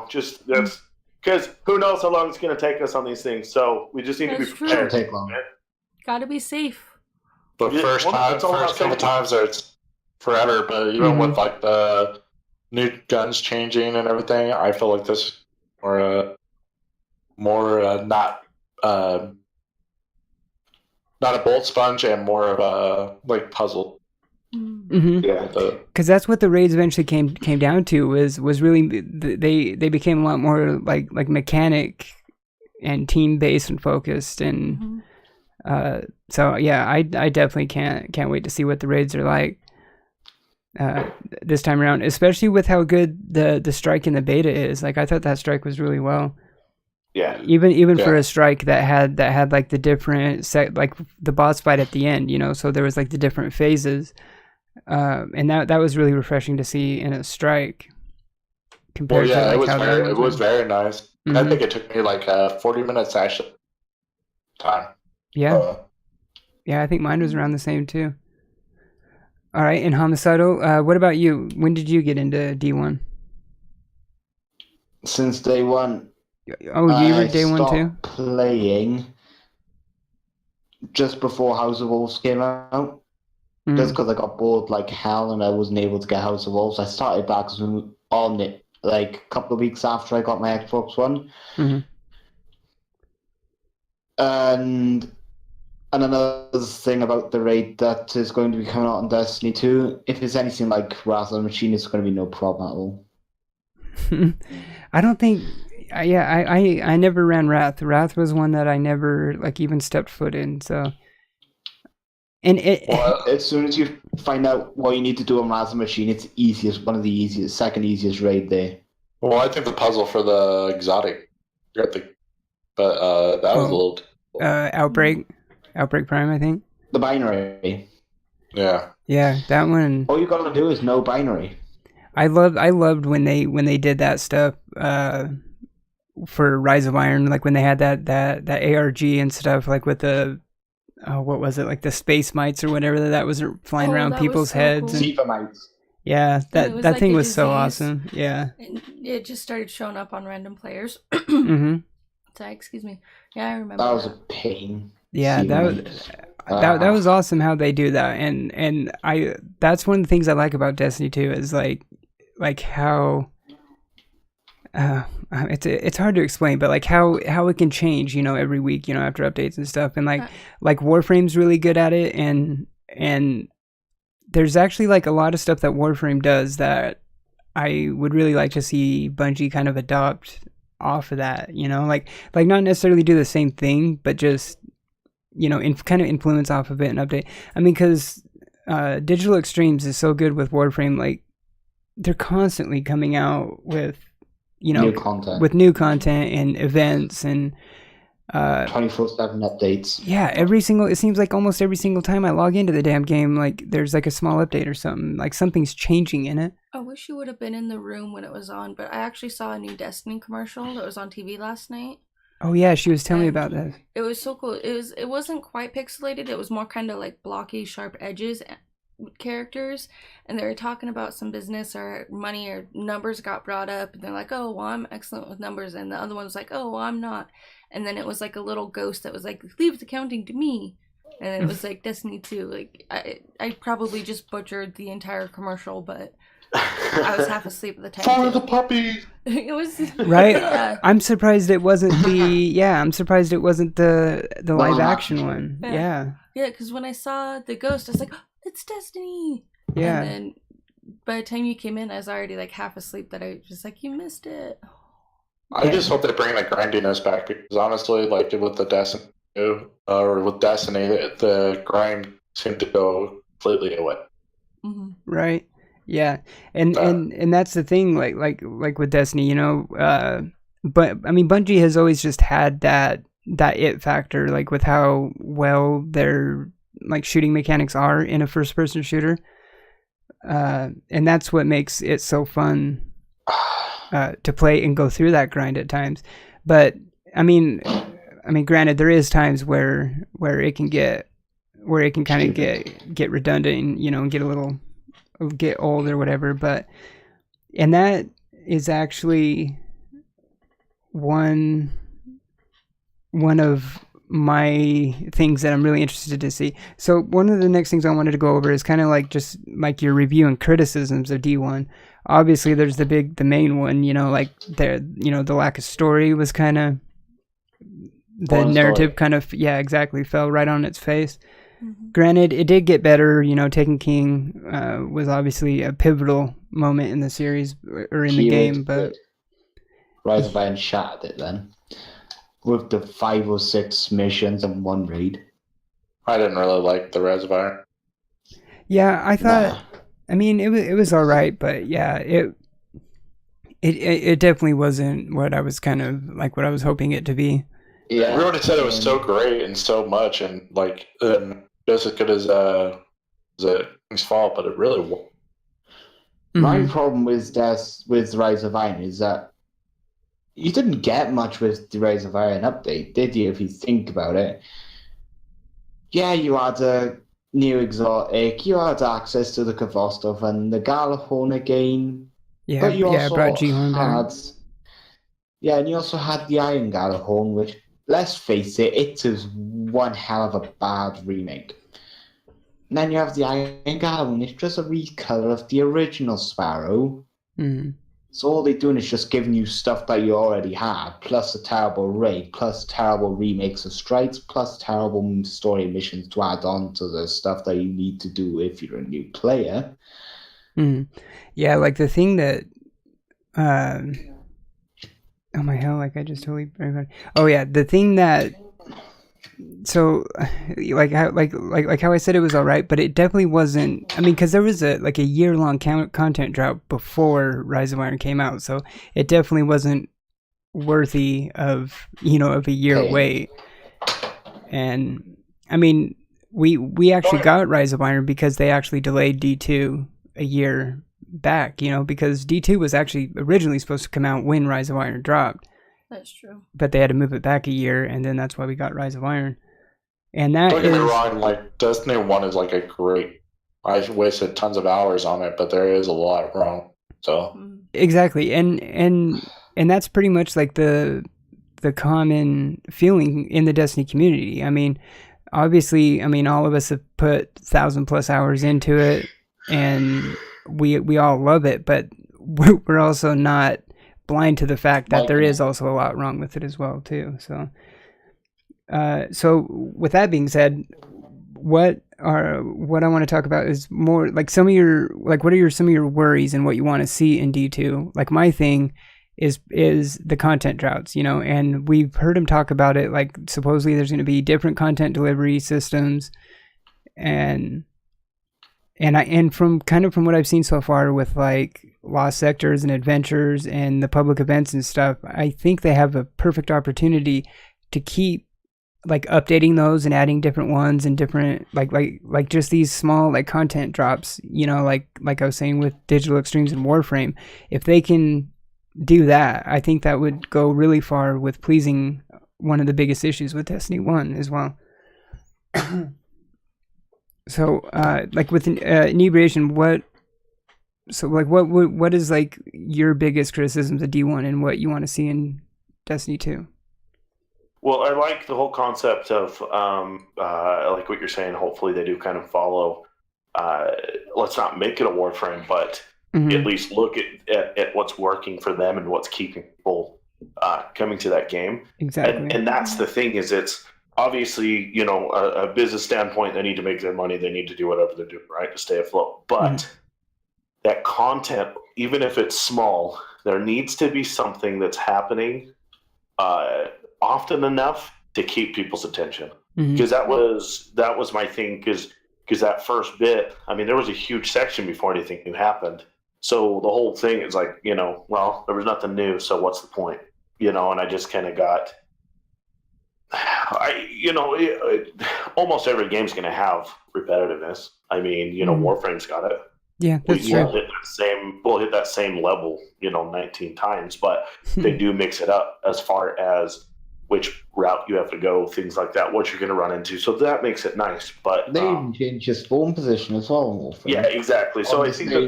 just that's because who knows how long it's going to take us on these things. So we just need to be prepared. Take long. Gotta be safe. But first couple times it's forever. But even with like the new guns changing and everything, I feel like this more not a bolt sponge and more of a like puzzle. Mm-hmm. Yeah, because that's what the raids eventually came down to was really they became a lot more like mechanic and team based and focused, and so yeah, I definitely can't wait to see what the raids are like this time around, especially with how good the strike in the beta is. Like I thought that strike was really well. Yeah. Even for a strike that had like the different like the boss fight at the end, so there was like the different phases, and that was really refreshing to see in a strike. Compared to like it was very nice. Mm-hmm. I think it took me like 40 minutes actually. Time. Yeah. Yeah, I think mine was around the same too. All right, and Homicidal, what about you? When did you get into D1? Since day one. Oh, you were day one too? Playing just before House of Wolves came out. Just because I got bored like hell and I wasn't able to get House of Wolves. I started back on it like a couple of weeks after I got my Xbox One. Mm-hmm. And another thing about the raid that is going to be coming out on Destiny 2, if it's anything like Wrath of the Machine, it's going to be no problem at all. I don't think... I never ran Wrath. Wrath was one that I never like even stepped foot in. So, and as soon as you find out what you need to do on Wrath of the Machine, it's one of the second easiest raid there. Well, I think the puzzle for the exotic, but that was a little Outbreak Prime, I think. The binary. Yeah, that one. All you gotta do is know binary. I loved when they did that stuff. For Rise of Iron, like when they had that ARG and stuff, like with the what was it, like the space mites or whatever that was flying around people's heads. Cool. Zephyr mites. Yeah, that like thing was so awesome. Yeah, and it just started showing up on random players. Mm-hmm. Sorry, excuse me. Yeah, I remember. That was a pain. Yeah, that was awesome how they do that, and that's one of the things I like about Destiny 2 is like how. It's hard to explain, but like how it can change, every week, after updates and stuff, and like Warframe's really good at it, and there's actually like a lot of stuff that Warframe does that I would really like to see Bungie kind of adopt off of that, like not necessarily do the same thing, but just kind of influence off of it and update. I mean, because Digital Extremes is so good with Warframe, like they're constantly coming out with new content. With new content and events and 24/7 updates. Yeah, it seems like almost every single time I log into the damn game, like there's like a small update or something, like something's changing in it. I wish you would have been in the room when it was on, but I actually saw a new Destiny commercial that was on TV last night. Oh yeah, she was telling me about that. It was so cool. It wasn't quite pixelated. It was more kind of like blocky, sharp edges characters, and they were talking about some business or money or numbers got brought up, and they're like, oh well, I'm excellent with numbers, and the other one was like, oh well, I'm not, and then it was like a little ghost that was like, leave the counting to me, and then it was like Destiny 2. Like I probably just butchered the entire commercial, but I was half asleep at the time. For the puppy. It was right. Yeah. I'm surprised it wasn't the live action one. Yeah, because when I saw the ghost, I was like, it's Destiny. Yeah. And then by the time you came in, I was already like half asleep that I was just like, you missed it. I just hope they bring the grindiness back, because honestly, like with the Destiny the grind seemed to go completely away. Mm-hmm. Right. Yeah. And that's the thing, like with Destiny, but I mean Bungie has always just had that it factor, like with how well their like shooting mechanics are in a first person shooter, and that's what makes it so fun. to play and go through that grind at times. But I mean, granted, there is times where it can kind of get redundant, and get old or whatever. And that is actually one of my things that I'm really interested to see. So one of the next things I wanted to go over is kind of like just like your review and criticisms of D1. Obviously, there's the main one, like the lack of story was kind of, the narrative kind of, exactly, fell right on its face. Mm-hmm. Granted, it did get better. Taken King was obviously a pivotal moment in the series or in the game, but Rise of Iron shattered it then with the 5 or 6 missions and 1 raid. I didn't really like the Rise of Iron. Yeah, I thought. I mean, it was all right, but yeah, it definitely wasn't what I was kind of like what I was hoping it to be. Yeah, everybody said it was so great and so much, and like just as good as King's Fall, but it really won't. My problem with Rise of Iron is that you didn't get much with the Rise of Iron update, did you? If you think about it, yeah, you had a new exotic, you had access to the Kvostov and the Galahorn again. Yeah, but you also brought G-Horn back. Yeah, and you also had the Iron Galahorn, which, let's face it, it is one hell of a bad remake. And then you have the Iron Galahorn, it's just a recolor of the original Sparrow. Mm-hmm. So all they're doing is just giving you stuff that you already had, plus a terrible raid, plus terrible remakes of strikes, plus terrible story missions to add on to the stuff that you need to do if you're a new player. Mm-hmm. Yeah, like the thing that... oh my hell, like I just totally... Oh yeah, the thing that... So, like how I said it was all right, but it definitely wasn't. I mean, because there was a year-long content drought before Rise of Iron came out, so it definitely wasn't worthy of of a year wait. And I mean, we actually got Rise of Iron because they actually delayed D2 a year back. Because D2 was actually originally supposed to come out when Rise of Iron dropped. That's true. But they had to move it back a year, and then that's why we got Rise of Iron. And that Don't get me wrong, like Destiny 1 is like a great... I wasted tons of hours on it, but there is a lot wrong. So exactly, and that's pretty much like the common feeling in the Destiny community. I mean, obviously, all of us have put 1,000+ hours into it, and we all love it, but we're also not blind to the fact that there is also a lot wrong with it as well too. So with that being said, what I want to talk about is more like some of your what are some of your worries and what you want to see in D2. Like my thing is the content droughts, and we've heard him talk about it. Like supposedly there's going to be different content delivery systems, and from what I've seen so far with like Lost Sectors and Adventures and the public events and stuff, I think they have a perfect opportunity to keep like updating those and adding different ones and different like just these small like content drops, like I was saying with Digital Extremes and Warframe. If they can do that, I think that would go really far with pleasing one of the biggest issues with Destiny 1 as well. So like with inebriation, what is like your biggest criticisms of D1 and what you want to see in Destiny 2? Well, I like the whole concept of like what you're saying. Hopefully they do kind of follow, let's not make it a Warframe, but at least look at what's working for them and what's keeping people coming to that game. Exactly. And that's the thing, is it's obviously, a business standpoint, they need to make their money, they need to do whatever they're doing, right, to stay afloat. But that content, even if it's small, there needs to be something that's happening often enough to keep people's attention. Because that was my thing, because that first bit, there was a huge section before anything new happened. So the whole thing is like, well, there was nothing new, so what's the point? And I just kind of got... almost every game's going to have repetitiveness. Warframe's got it. Yeah, that's true. We'll hit that same level, 19 times, but they do mix it up as far as which route you have to go, things like that, what you're going to run into. So that makes it nice. But they even change your spawn position as well. Yeah, exactly. So I think that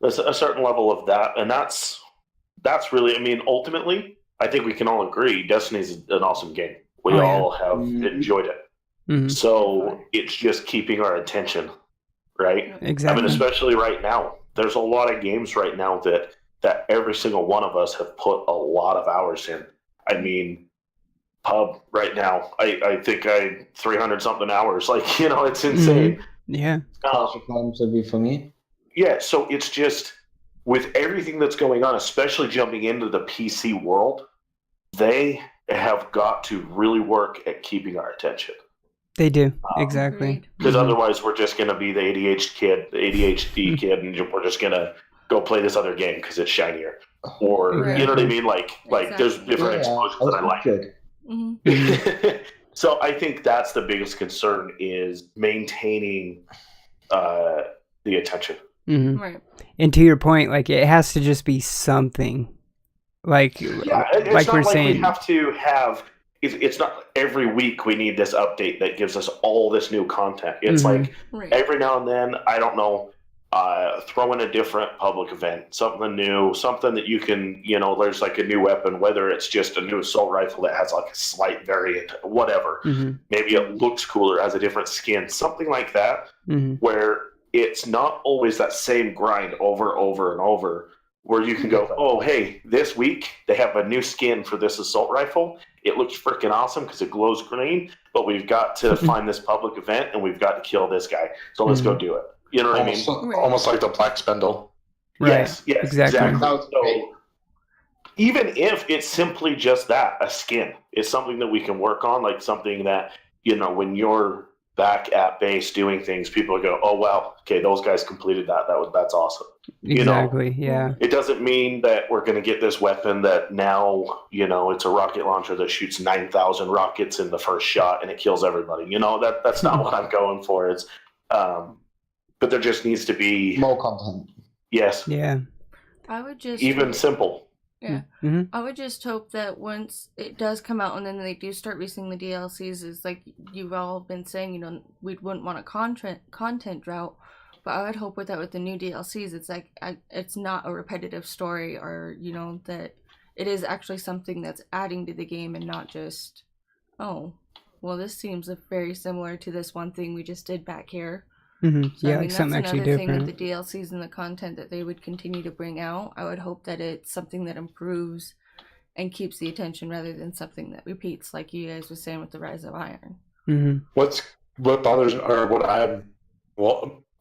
there's a certain level of that, and that's really. I mean, ultimately, I think we can all agree Destiny's an awesome game. We all have enjoyed it. Mm-hmm. So it's just keeping our attention, right? Exactly. I mean, especially right now, there's a lot of games right now that every single one of us have put a lot of hours in. I mean, pub right now, I think 300 something hours. Like, it's insane. Mm-hmm. Yeah. Times would be for me. Yeah, so it's just with everything that's going on, especially jumping into the PC world, they have got to really work at keeping our attention. They do, exactly. Because otherwise, we're just going to be the ADHD kid, and we're just going to go play this other game because it's shinier. Or, you know what I mean? Like there's different explosions that I like. Mm-hmm. So I think that's the biggest concern is maintaining the attention. Mm-hmm. Right. And to your point, like, it has to just be something. Like, it's not we're like saying, we have to have. It's not every week we need this update that gives us all this new content. It's like every now and then, I don't know, throw in a different public event, something new, something that you can, there's like a new weapon, whether it's just a new assault rifle that has like a slight variant, whatever. Mm-hmm. Maybe it looks cooler, has a different skin, something like that, where it's not always that same grind over and over, where you can go, oh, hey, this week they have a new skin for this assault rifle. It looks freaking awesome because it glows green, but we've got to find this public event and we've got to kill this guy. So let's go do it. You know what I mean? Almost like the Black Spindle. Right. Yes, exactly. So even if it's simply just that, a skin, it's something that we can work on, like something that, when you're back at base doing things, people go, oh, wow, okay, those guys completed that. That's awesome. Exactly, yeah. It doesn't mean that we're going to get this weapon that now, it's a rocket launcher that shoots 9,000 rockets in the first shot and it kills everybody. That's not what I'm going for. It's, but there just needs to be more content. Yes. Yeah. I would just simple. Yeah. I would just hope that once it does come out and then they do start releasing the DLCs, is like you've all been saying, we wouldn't want a content drought. But I would hope with the new DLCs, it's like it's not a repetitive story, or that it is actually something that's adding to the game and not just, oh, well, this seems very similar to this one thing we just did back here. Mm-hmm. So, yeah, like something actually different. Thing with the DLCs and the content that they would continue to bring out, I would hope that it's something that improves and keeps the attention rather than something that repeats, like you guys were saying with the Rise of Iron. Mm-hmm. What bothers, or what I'm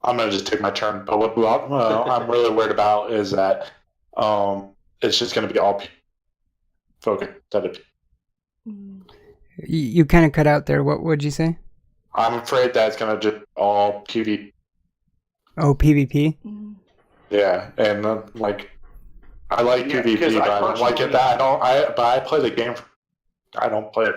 going to just take my turn, but what I'm really worried about is that it's just going to be all focused at it. You kind of cut out there. What would you say? I'm afraid that it's going to just all PvP. Oh, PvP? Yeah, and I like PvP, but I don't like it that but I play the game. I don't play it.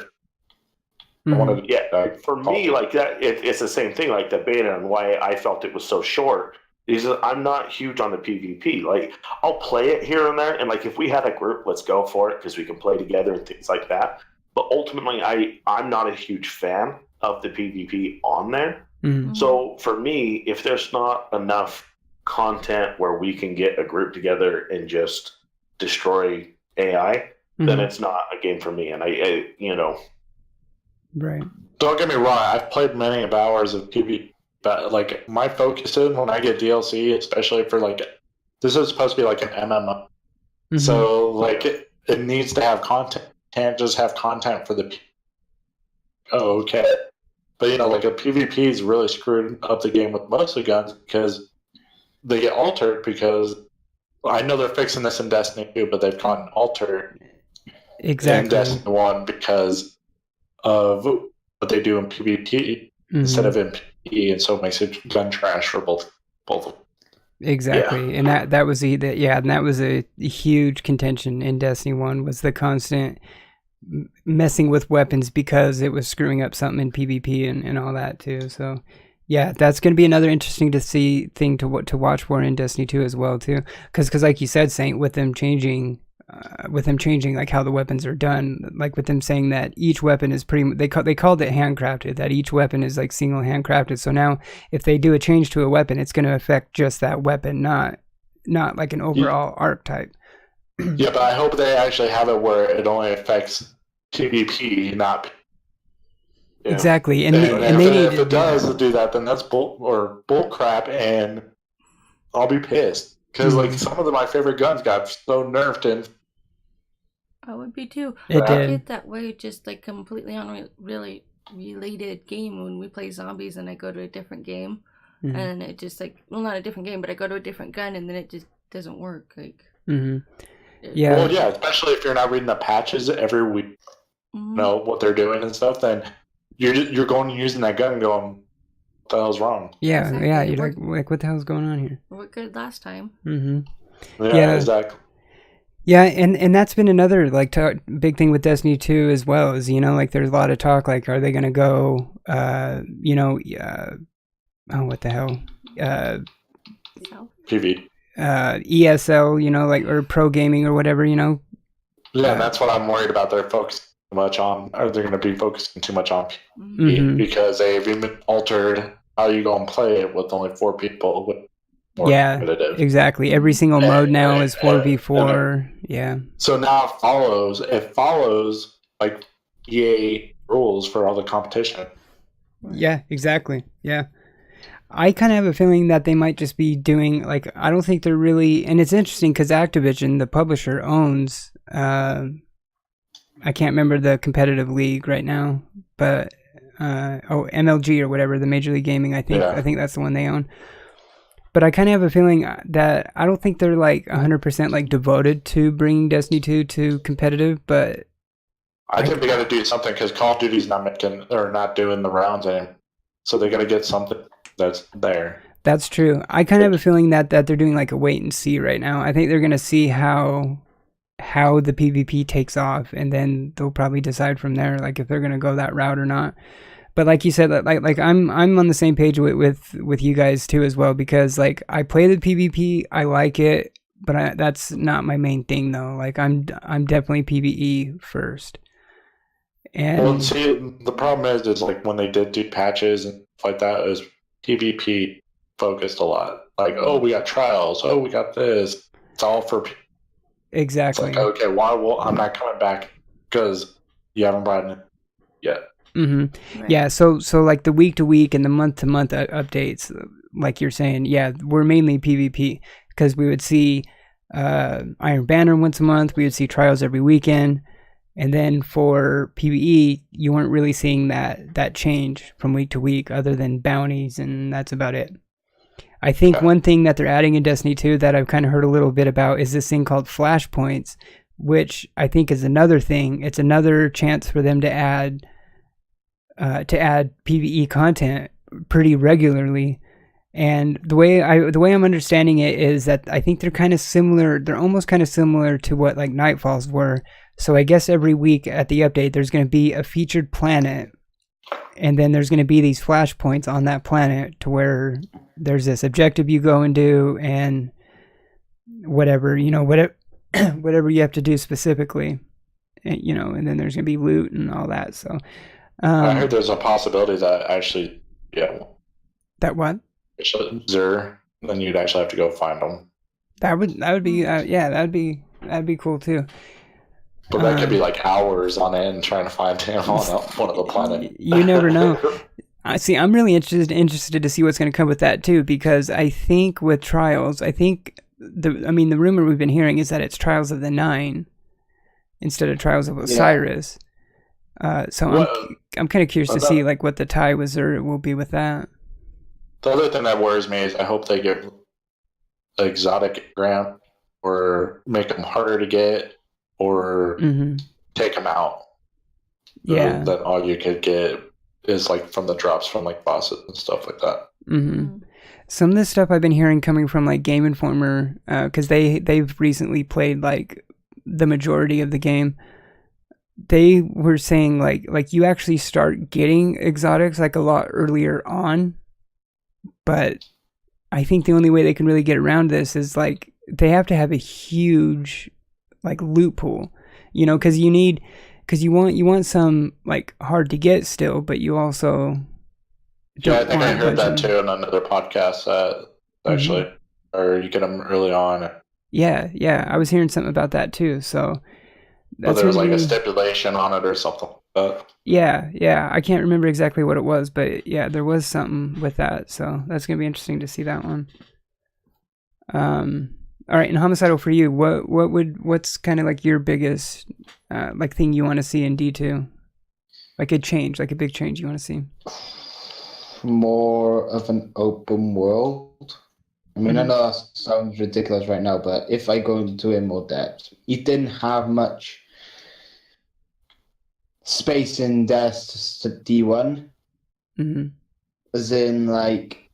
For me, like that, it's the same thing. Like the beta, and why I felt it was so short is that I'm not huge on the PvP. Like I'll play it here and there, and like if we had a group, let's go for it because we can play together and things like that. But ultimately, I'm not a huge fan of the PvP on there. Mm-hmm. So for me, if there's not enough content where we can get a group together and just destroy AI, then it's not a game for me. And I Right. Don't get me wrong, I've played many hours of PvP, but like my focus is when I get DLC, especially for like, this is supposed to be like an MMO. Mm-hmm. So like it needs to have content. Can't just have content for the okay. But like a PvP is really screwed up the game with most of the guns because they get altered, because I know they're fixing this in Destiny 2, but they've gotten altered in Destiny 1 because of what they do in PvP instead of in PvE, and so it makes it gun trash for both of them. Exactly, and that was a huge contention in Destiny 1, was the constant messing with weapons because it was screwing up something in PvP and all that too. So Yeah, that's going to be another interesting thing to watch for in Destiny 2 as well too, because like you said, Saint, with them changing like how the weapons are done, like with them saying that each weapon is they called it handcrafted, that each weapon is like single handcrafted. So now if they do a change to a weapon, it's going to affect just that weapon, not like an overall archetype. Yeah, but I hope they actually have it where it only affects PvP, not. Yeah. Exactly, and if it does do that, then that's bull crap, and I'll be pissed because like some of my favorite guns got so nerfed, and I would be too. It I did. get that way, just like completely really related game when we play zombies, and I go to a different game, and it just like not a different game, but I go to a different gun, and then it just doesn't work. Like, yeah, well, yeah, especially if you're not reading the patches every week, know what they're doing and stuff, then. You're going and using that gun and going, what the hell's wrong? Yeah, exactly. Yeah, you're like, what the hell's going on here? It worked good last time. Yeah, exactly. Yeah, and that's been another like big thing with Destiny 2 as well, is, you know, like there's a lot of talk like, are they going to go, you know, oh, what the hell? PV. ESL, you know, like, or pro gaming or whatever, you know? Yeah, and that's what I'm worried about. They're focusing too much on, or they're going to be focusing too much on PvP because they've even altered how you go and play it with only 4 people. With more competitive. Exactly. Every single mode now is 4v4. Yeah. So now it follows like EA rules for all the competition. Yeah, exactly. Yeah. I kind of have a feeling that they might just be doing, like, I don't think they're really, and it's interesting because Activision, the publisher, owns, I can't remember the competitive league right now, but, MLG or whatever, the Major League Gaming, I think that's the one they own. But I kind of have a feeling that I don't think they're like 100% like devoted to bringing Destiny 2 to competitive, but I think they got to do something because Call of Duty's not doing the rounds anymore, so they got to get something that's there. That's true. I kind of have a feeling that they're doing like a wait and see right now. I think they're gonna see how the PvP takes off, and then they'll probably decide from there, like if they're gonna go that route or not. But like you said, like I'm on the same page with you guys too as well, because like I play the PvP, I like it, but that's not my main thing though. Like I'm definitely PvE first. And well, see, the problem is like when they did do patches and stuff like that, it was PvP focused a lot. Like, oh, we got trials. Oh, we got this. It's all for exactly. It's like, okay, why? Well, I'm not coming back because you haven't brought it yet. Right. Yeah, so like the week to week and the month to month updates, like you're saying, yeah, we're mainly PvP because we would see Iron Banner once a month, we would see trials every weekend, and then for PvE, you weren't really seeing that change from week to week, other than bounties, and that's about it. I think one thing that they're adding in Destiny 2 that I've kind of heard a little bit about is this thing called flashpoints, which I think is another thing. It's another chance for them to add PvE content pretty regularly, and the way I'm understanding it is that I think they're kind of similar. They're almost kind of similar to what like Nightfalls were. So I guess every week at the update, there's going to be a featured planet, and then there's going to be these flashpoints on that planet to where there's this objective you go and do, and whatever whatever you have to do specifically, and, and then there's going to be loot and all that. So. I heard there's a possibility that actually, that what? Then you'd actually have to go find them. That would be that'd be cool too. But that could be like hours on end trying to find him on one of the planets. You never know. I'm really interested to see what's going to come with that too, because I think with Trials, the rumor we've been hearing is that it's Trials of the Nine instead of Trials of Osiris. So I'm kind of curious to see like what the tie will be with that. The other thing that worries me is I hope they get exotic grant or make them harder to get or take them out. Yeah. That all you could get is like from the drops from like bosses and stuff like that. Some of the stuff I've been hearing coming from like Game Informer, because they've recently played like the majority of the game. They were saying like you actually start getting exotics like a lot earlier on but I think the only way they can really get around this is like they have to have a huge like loophole, you know, because you want some like hard to get still, but you also I think I heard that too in another podcast. Actually, or you get them early on. Yeah, I was hearing something about that too. So there was like a stipulation on it or something like that. Yeah, I can't remember exactly what it was, but yeah, there was something with that. So that's gonna be interesting to see that one. All right, and Homicidal, for you, what's kind of like your biggest like thing you want to see in D2? Like a change, like a big change you want to see? More of an open world. I mean, I know that sounds ridiculous right now, but if I go into it in more depth, you didn't have much space in D1. As in, like,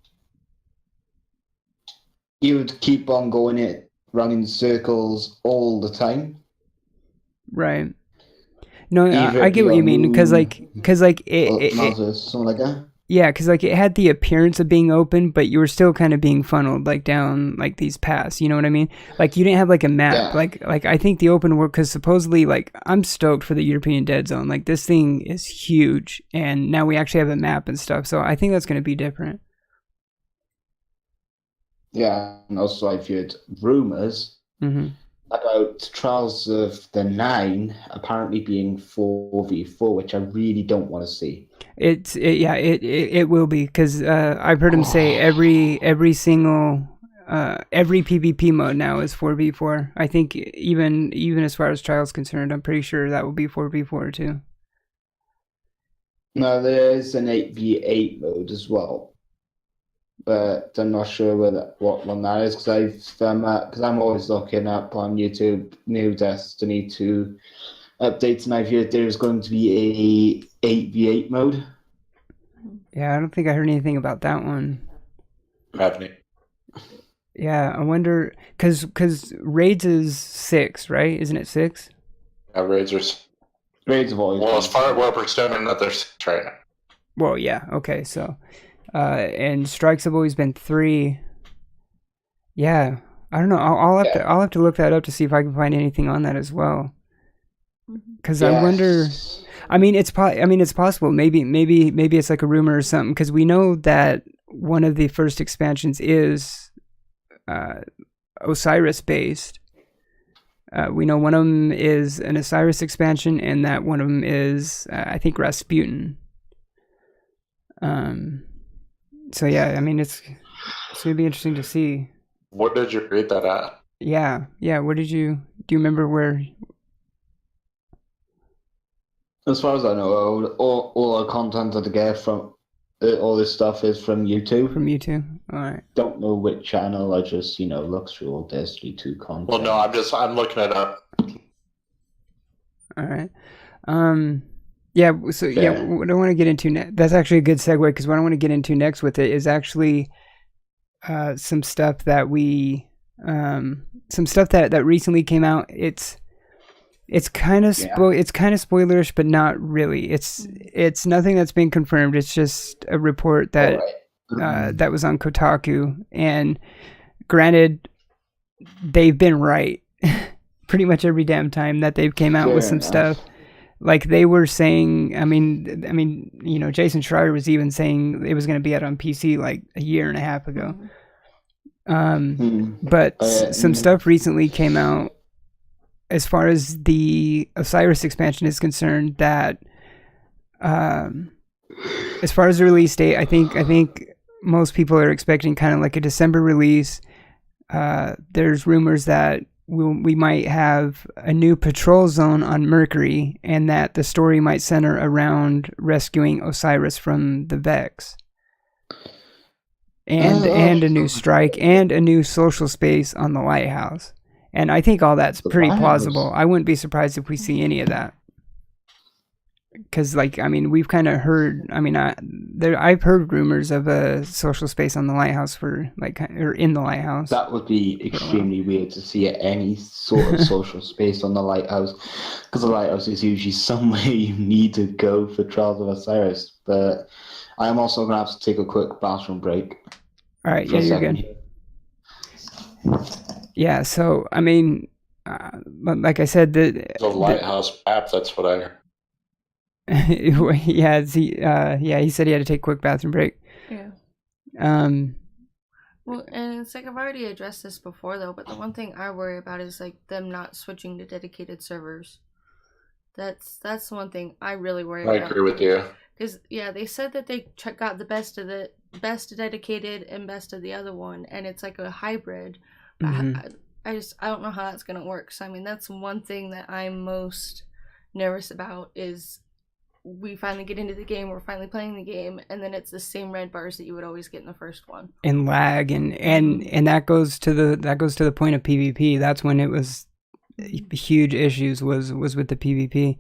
you would keep on going it running in circles all the time. Right. No, I get what you mean, because like something like that. Yeah, because like it had the appearance of being open, but you were still kind of being funneled like down like these paths. You know what I mean? Like you didn't have like a map. Yeah. Like I think the open world, because supposedly like I'm stoked for the European Dead Zone. Like this thing is huge, and now we actually have a map and stuff. So I think that's going to be different. Yeah, and also I've heard rumors about Trials of the Nine apparently being 4v4, which I really don't want to see. It will be, because I've heard him say every single every PvP mode now is 4v4. I think even as far as Trials concerned, I'm pretty sure that will be 4v4 too. No, there is an 8v8 mode as well, but I'm not sure what one that is, because I'm always looking up on YouTube new Destiny 2 updates, and I've heard there's going to be a 8v8 mode. Yeah, I don't think I heard anything about that one. Happening. Yeah, I wonder, because Raids is 6, right? Isn't it 6? Yeah, Raids have always. Well, as far as we're presuming that there's 6 right now. Well, yeah, okay, so. And strikes have always been 3. Yeah, I don't know. I'll have to look that up to see if I can find anything on that as well. Because I wonder. I mean, it's possible. Maybe it's like a rumor or something. Because we know that one of the first expansions is Osiris based. We know one of them is an Osiris expansion, and that one of them is I think Rasputin. So yeah, I mean it's gonna be interesting to see. What did you read that at? Yeah. Where do you remember where? As far as I know, all our content that I get from all this stuff is from YouTube. From YouTube, all right. Don't know which channel. I just look through all Destiny 2 content. Well, no, I'm looking it up. All right. Yeah, so what I want to get into that's actually a good segue, because what I want to get into next with it is actually some stuff that that recently came out. It's kind of spoilerish, but not really. It's nothing that's been confirmed. It's just a report that that was on Kotaku, and granted, they've been right pretty much every damn time that they've came out with some stuff. Like they were saying, I mean, Jason Schreier was even saying it was going to be out on PC like a year and a half ago. But some stuff recently came out as far as the Osiris expansion is concerned, that as far as the release date, I think most people are expecting kind of like a December release. There's rumors that we might have a new patrol zone on Mercury, and that the story might center around rescuing Osiris from the Vex. And a new strike and a new social space on the Lighthouse. And I think all that's pretty plausible. I wouldn't be surprised if we see any of that. Because, we've kind of heard. I've heard rumors of a social space on the Lighthouse or in the Lighthouse. That would be extremely weird to see any sort of social space on the Lighthouse, because the Lighthouse is usually somewhere you need to go for Trials of Osiris. But I'm also going to have to take a quick bathroom break. All right, yeah, you're good. Yeah, so, I mean, like I said, the lighthouse app, that's what I heard. yeah, he said he had to take a quick bathroom break. Yeah. Well, and it's like I've already addressed this before, though, but the one thing I worry about is, like, them not switching to dedicated servers. That's the one thing I really worry about. I agree with you. Because, yeah, they said that they got the best of the best dedicated and best of the other one, and it's like a hybrid. But I don't know how that's going to work. So, I mean, that's one thing that I'm most nervous about is we finally get into the game, we're finally playing the game, and then it's the same red bars that you would always get in the first one. And lag, and that goes to the point of PvP. That's when it was huge issues was with the PvP.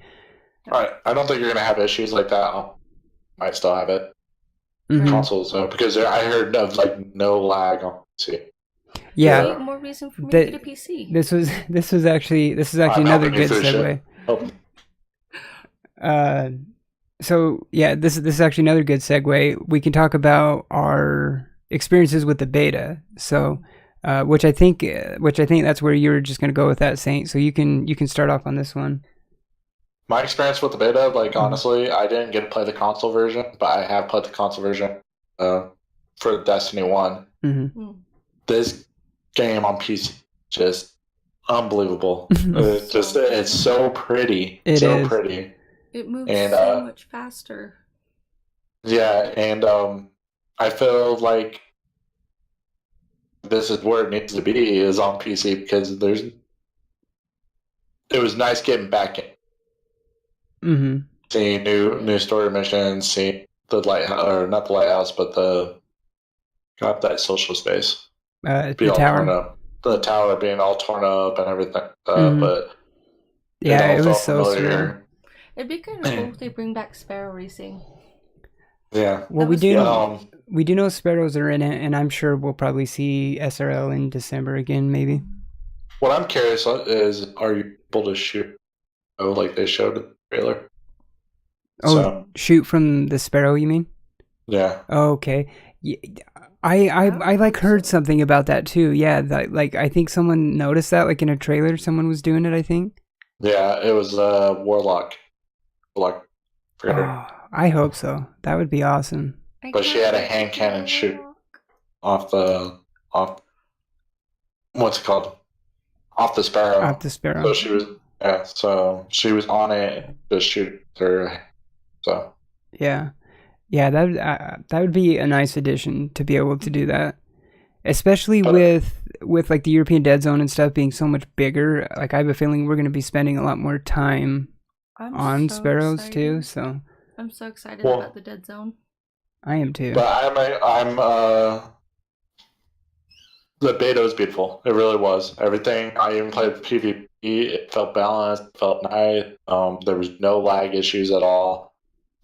All right, I don't think you're gonna have issues like that. Might still have it. Consoles though, because I heard of like no lag on PC. Yeah, more reason for me to get a PC. This is actually another good segue. So yeah, this is actually another good segue. We can talk about our experiences with the beta. So, which I think that's where you were just going to go with that, Saint. So you can start off on this one. My experience with the beta, like honestly, I didn't get to play the console version, but I have played the console version for Destiny 1. This game on PC just unbelievable. It's so pretty. It is pretty. It moves so much faster. Yeah, and I feel like this is where it needs to be, is on PC, because it was nice getting back in. Seeing new story missions, seeing the lighthouse, or not the lighthouse, but that social space. The tower. The tower being all torn up and everything. But yeah, it was so surreal. It'd be kind of cool if they bring back Sparrow Racing. Yeah. Well, we do know Sparrows are in it, and I'm sure we'll probably see SRL in December again, maybe. What I'm curious is, are you able to shoot? Oh, like they showed in the trailer. Shoot from the Sparrow, you mean? Yeah. Oh, okay. Yeah, I like heard something about that too. Yeah, like I think someone noticed that, like in a trailer, someone was doing it. I think. Yeah, it was Warlock. I hope so. That would be awesome. But she had a hand cannon shoot off what's it called? Off the Sparrow. Off the Sparrow. So she was on it, just shoot her. So. Yeah, that would be a nice addition to be able to do that, especially with like the European Dead Zone and stuff being so much bigger. Like I have a feeling we're going to be spending a lot more time on Sparrows too. So I'm so excited about the Dead Zone. I am too. But I'm the beta was beautiful. It really was. Everything. I even played PvP. It felt balanced. It felt nice. There was no lag issues at all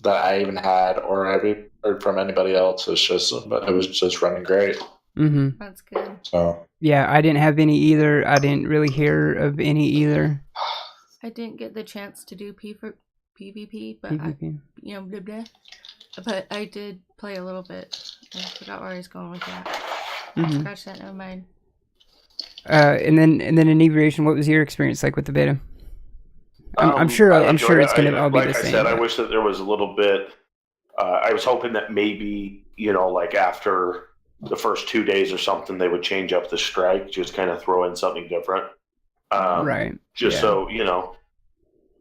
that I even had, or I heard from anybody else. It was just running great. That's good. So yeah, I didn't have any either. I didn't really hear of any either. I didn't get the chance to do PvP, but blah, blah. But I did play a little bit. I forgot where I was going with that. Scratch that, never mind. And then inebriation. What was your experience like with the beta? I'm sure it's going to all be the same. Like I said, I wish that there was a little bit. I was hoping that maybe, like after the first 2 days or something, they would change up the strike, just kind of throw in something different. Right. So,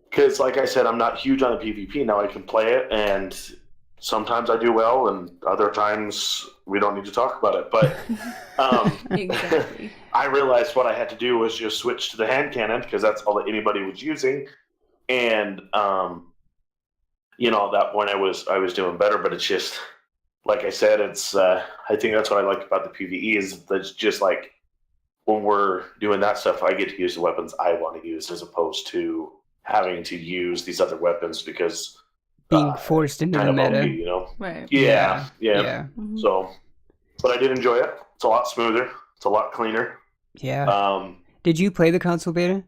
because like I said, I'm not huge on the PvP. Now I can play it, and sometimes I do well, and other times we don't need to talk about it. But exactly. I realized what I had to do was just switch to the hand cannon, because that's all that anybody was using. And, at that point I was doing better, but it's just, like I said, it's, I think that's what I like about the PvE is that's just like, when we're doing that stuff, I get to use the weapons I want to use as opposed to having to use these other weapons because being forced into the meta. OP, Right. Yeah. So, but I did enjoy it. It's a lot smoother. It's a lot cleaner. Yeah. Did you play the console beta?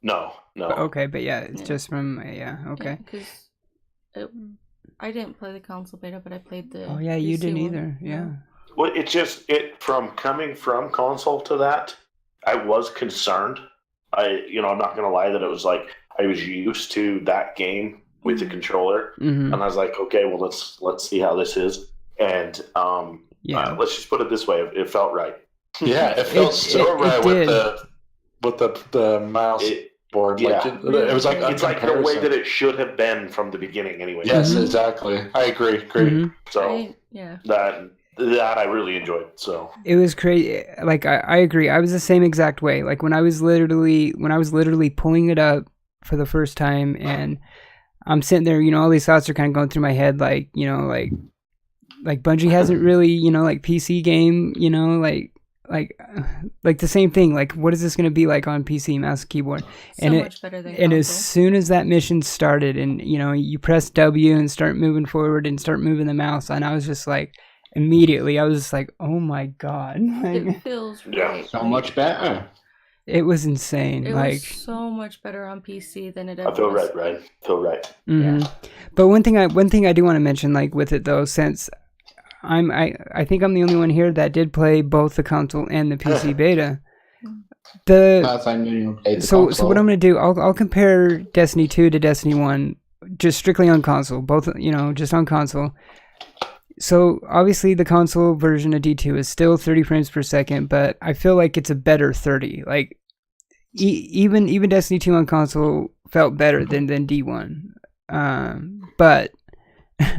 No. Okay, but yeah, it's just from okay. I didn't play the console beta, but I played the. Oh yeah, you PC didn't one. either. Yeah. Well, from coming from console to that, I was concerned. I'm not gonna lie that it was like I was used to that game with the controller, and I was like, okay, well let's see how this is, and let's just put it this way, it felt right. Yeah, it felt so right with the mouse board. It was like it's like the way that it should have been from the beginning, anyway. Yes, exactly. I agree. So that I really enjoyed. So it was crazy. Like I agree. I was the same exact way. Like when I was literally pulling it up for the first time, and I'm sitting there, all these thoughts are kind of going through my head, like like Bungie hasn't really, like PC game, like the same thing. Like what is this going to be like on PC, mouse and keyboard? Much better than and as soon as that mission started, and you press W and start moving forward and start moving the mouse, and I was just like, immediately, I was just like, oh my god, it feels right. So much better. It was insane. It was so much better on PC than it ever was. I feel right. Feel right. Mm-hmm. Yeah. But one thing I do want to mention, like with it though, since I think I'm the only one here that did play both the console and the PC beta. So what I'm gonna do, I'll compare Destiny 2 to Destiny 1, just strictly on console. Both, just on console. So obviously the console version of D2 is still 30 frames per second, but I feel like it's a better 30. Like even Destiny 2 on console felt better than D1. But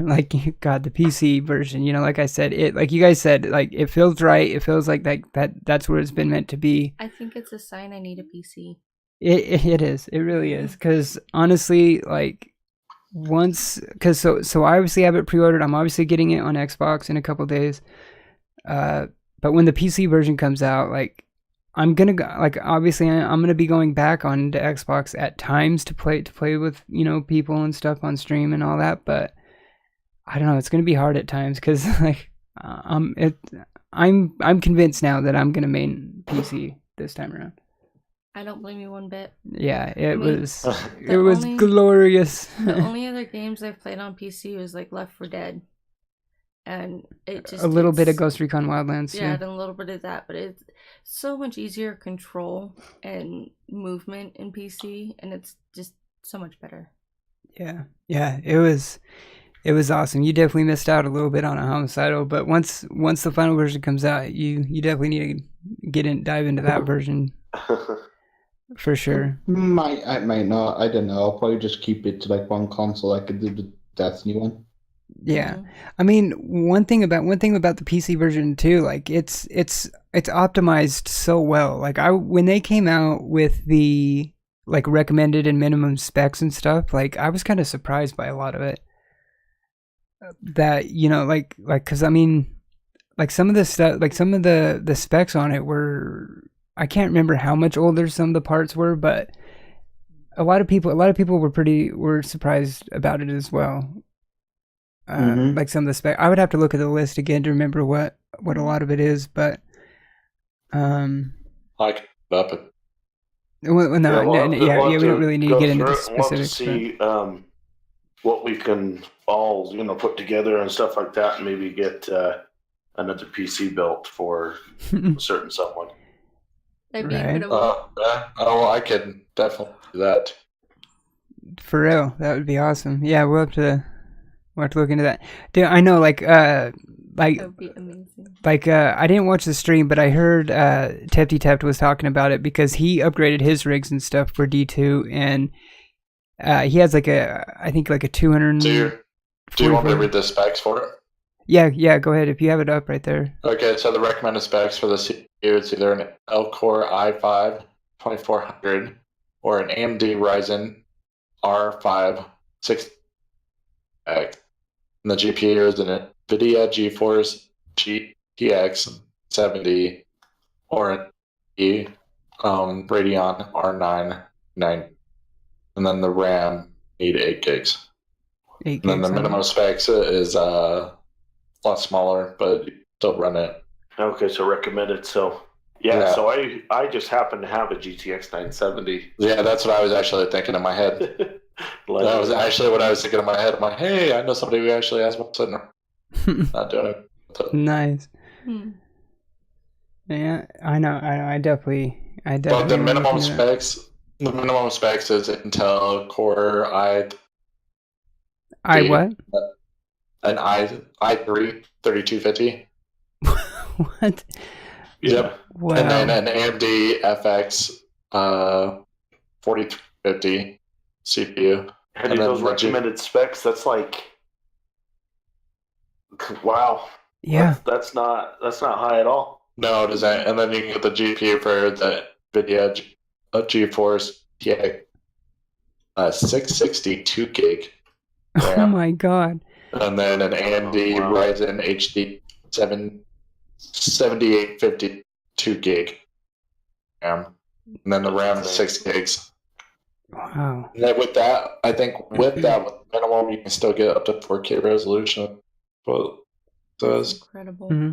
like God, the PC version, like I said, it, like you guys said, like it feels right. It feels like that's where it's been meant to be. I think it's a sign I need a PC. It is. It really is. Because honestly, like. So I obviously have it pre-ordered. I'm obviously getting it on Xbox in a couple days. But when the PC version comes out, like I'm gonna be going back on to Xbox at times to play with people and stuff on stream and all that. But I don't know. It's gonna be hard at times because like I'm convinced now that I'm gonna main PC this time around. I don't blame you one bit. Yeah, it was glorious. The only other games I've played on PC was like Left 4 Dead, and it just a little bit of Ghost Recon Wildlands. Yeah, and a little bit of that, but it's so much easier control and movement in PC, and it's just so much better. Yeah, it was awesome. You definitely missed out a little bit on a Homicidal, but once the final version comes out, you definitely need to dive into that version. For sure. I might not. I don't know. I'll probably just keep it to like one console like I did with Destiny 1. Yeah. I mean, one thing about the PC version too, like it's optimized so well. Like when they came out with the like recommended and minimum specs and stuff, like I was kind of surprised by a lot of it. That, like cuz I mean, like some of the stuff, like some of the specs on it were, I can't remember how much older some of the parts were, but a lot of people were surprised about it as well. Like some of the spec, I would have to look at the list again to remember what a lot of it is, but I can up it. Well, we don't really need to get into the specifics. We'll see what we can all put together and stuff like that, and maybe get another PC built for a certain someone. Right. I can definitely do that. For real, that would be awesome. Yeah, we'll have to look into that. Dude, I know, like that would be amazing. Like I didn't watch the stream, but I heard Tefty Tept was talking about it because he upgraded his rigs and stuff for D2, and he has like I think like a 200. Do you want me to read the specs for it? Yeah, go ahead if you have it up right there. Okay, so the recommended specs for the CPU, it's either an L-Core i5 2400 or an AMD Ryzen R5 6X. And the GPU is an NVIDIA GeForce GTX 70 or an Radeon R9 9. And then the RAM need 8 gigs. 8 gigs. And then the minimum specs is a lot smaller, but still run it. Okay, so recommended. So so I just happen to have a GTX 970. Yeah, that's what I was actually thinking in my head. That was actually what I was thinking in my head. I'm like, hey, I know somebody who actually has one sitting there. Not doing it. Nice. Yeah, I know. I definitely. But the minimum specs is Intel Core I what? An i3 3250. What? Yep. Wow. And then an AMD FX 4350 CPU. And those recommended specs, that's like, wow. Yeah. That's not high at all. No, it isn't. And then you can get the GPU for the NVIDIA GeForce TX 660 2 gig. Oh my god. And then an AMD Ryzen HD 7850 2 gig. And then the RAM is 6 gigs. Wow. And then with that, I think with minimum, you can still get up to 4K resolution. But that's incredible. Mm-hmm.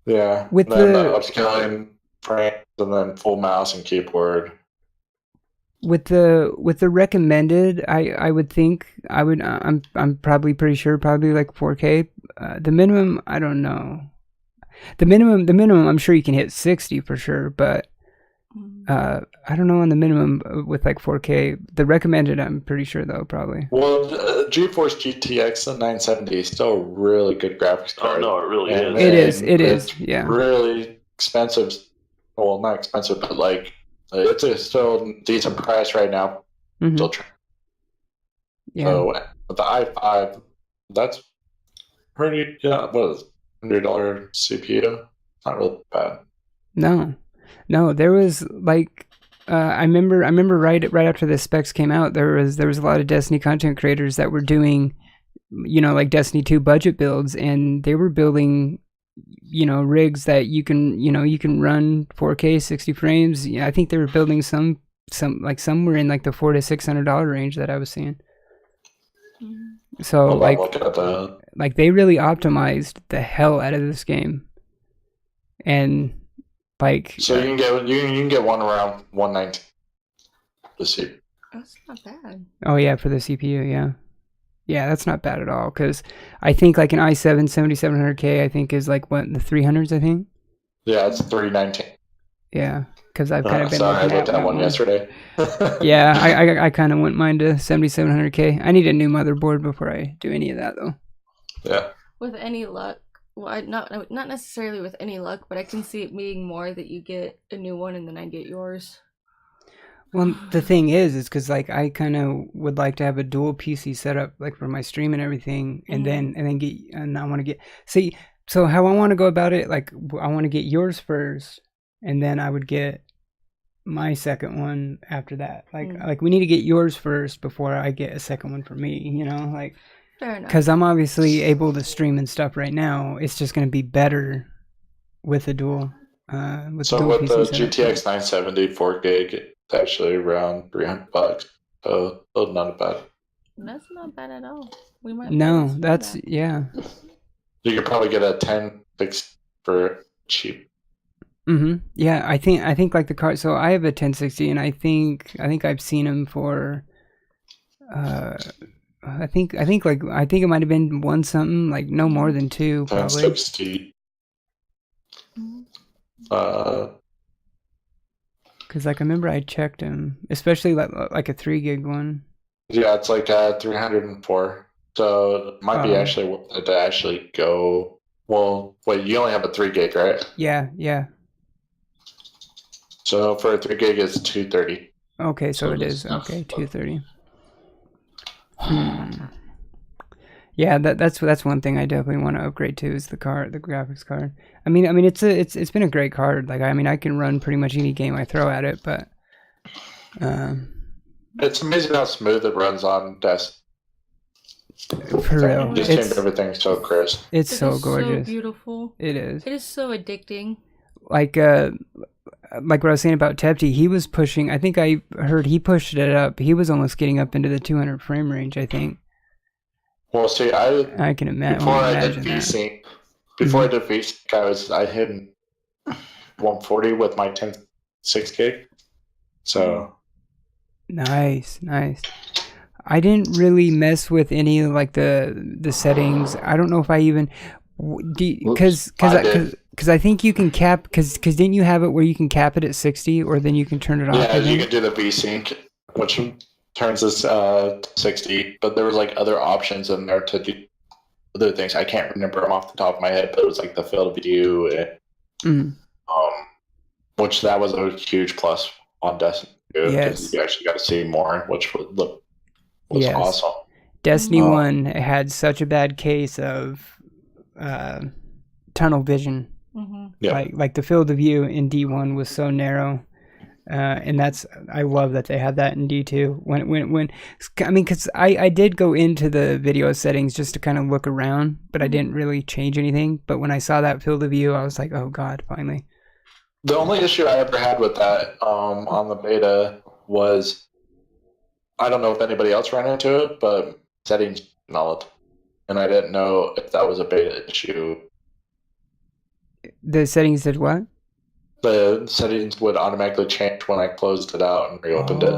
Yeah. With then the upscaling frames and then full mouse and keyboard. With the recommended, I would think I'm probably pretty sure probably like 4K. The minimum, I don't know. The minimum I'm sure you can hit 60 for sure, but I don't know on the minimum with like 4K. The recommended, I'm pretty sure though, probably. Well, GeForce GTX 970 is still a really good graphics card. Oh no, it really is. It is. Yeah. Really expensive. Well, not expensive, but like it's a still decent price right now. Mm-hmm. Still yeah. So with the i5, that's pretty. Yeah, what is $100 CPU? Not really bad. No, there was like I remember right after the specs came out, there was a lot of Destiny content creators that were doing, like Destiny 2 budget builds, and they were building, rigs that you can run 4K 60 frames. Yeah, I think they were building some like somewhere in like the $400 to $600 range that I was seeing. So like they really optimized the hell out of this game, and like so you can get one around 190. The CPU. That's not bad. Oh yeah, for the CPU, yeah, that's not bad at all. Because I think like an i7 7700K, I think is like what, the 300s, I think. Yeah, it's 319. Yeah, because I've kind of been. Sorry, I looked at one yesterday. Yeah, I kind of wouldn't mind a 7700K. I need a new motherboard before I do any of that though. Yeah. With any luck, well, not necessarily with any luck, but I can see it being more that you get a new one and then I get yours. Well, the thing is because like I kind of would like to have a dual PC setup, like for my stream and everything, and then I want to get so how I want to go about it. Like I want to get yours first, and then I would get my second one after that. Like we need to get yours first before I get a second one for me. Like. Fair enough. Because I'm obviously able to stream and stuff right now. It's just going to be better with the dual. With the GTX 970 4 gig, it's actually around $300. So not bad. That's not bad at all. We might. No, that's yeah. You could probably get a 1060 for cheap. Mm-hmm. Yeah, I think like the card. So I have a 1060, and I think I've seen them for. I think it might have been one something, like no more than two, probably. 1060. Because like I remember I checked them, especially like a 3 gig one. Yeah, it's like 304. So it might be actually worth it to actually go. Well, wait, you only have a 3 gig, right? Yeah. So for a 3 gig, it's 230. Okay, so it is okay, 230. Yeah, that's one thing I definitely want to upgrade to is the graphics card. I mean it's been a great card. Like I can run pretty much any game I throw at it, but it's amazing how smooth it runs on desk. For real, just everything so crisp. It's so gorgeous, so beautiful. It is. It is so addicting. Like what I was saying about Tepti, he was pushing. I think I heard he pushed it up. He was almost getting up into the 200 frame range, I think. Well, see, I can imagine. Before I did VSync, I hit 140 with my 10 6 gig. So nice. I didn't really mess with any of like the settings. I don't know if I even because I think you can cap because didn't you have it where you can cap it at 60 or then you can turn it off? Yeah, you can do the VSync, which turns this 60. But there was like other options in there to do other things. I can't remember them off the top of my head, but it was like the field of view, and, which that was a huge plus on Destiny 2 because you actually got to see more, which was awesome. Destiny 1 had such a bad case of tunnel vision. Like the field of view in D1 was so narrow. And I love that they have that in D2. Because I did go into the video settings just to kind of look around, but I didn't really change anything. But when I saw that field of view, I was like, oh God, finally. The only issue I ever had with that on the beta was, I don't know if anybody else ran into it, but settings nulled. And I didn't know if that was a beta issue. The settings did what? The settings would automatically change when I closed it out and reopened it.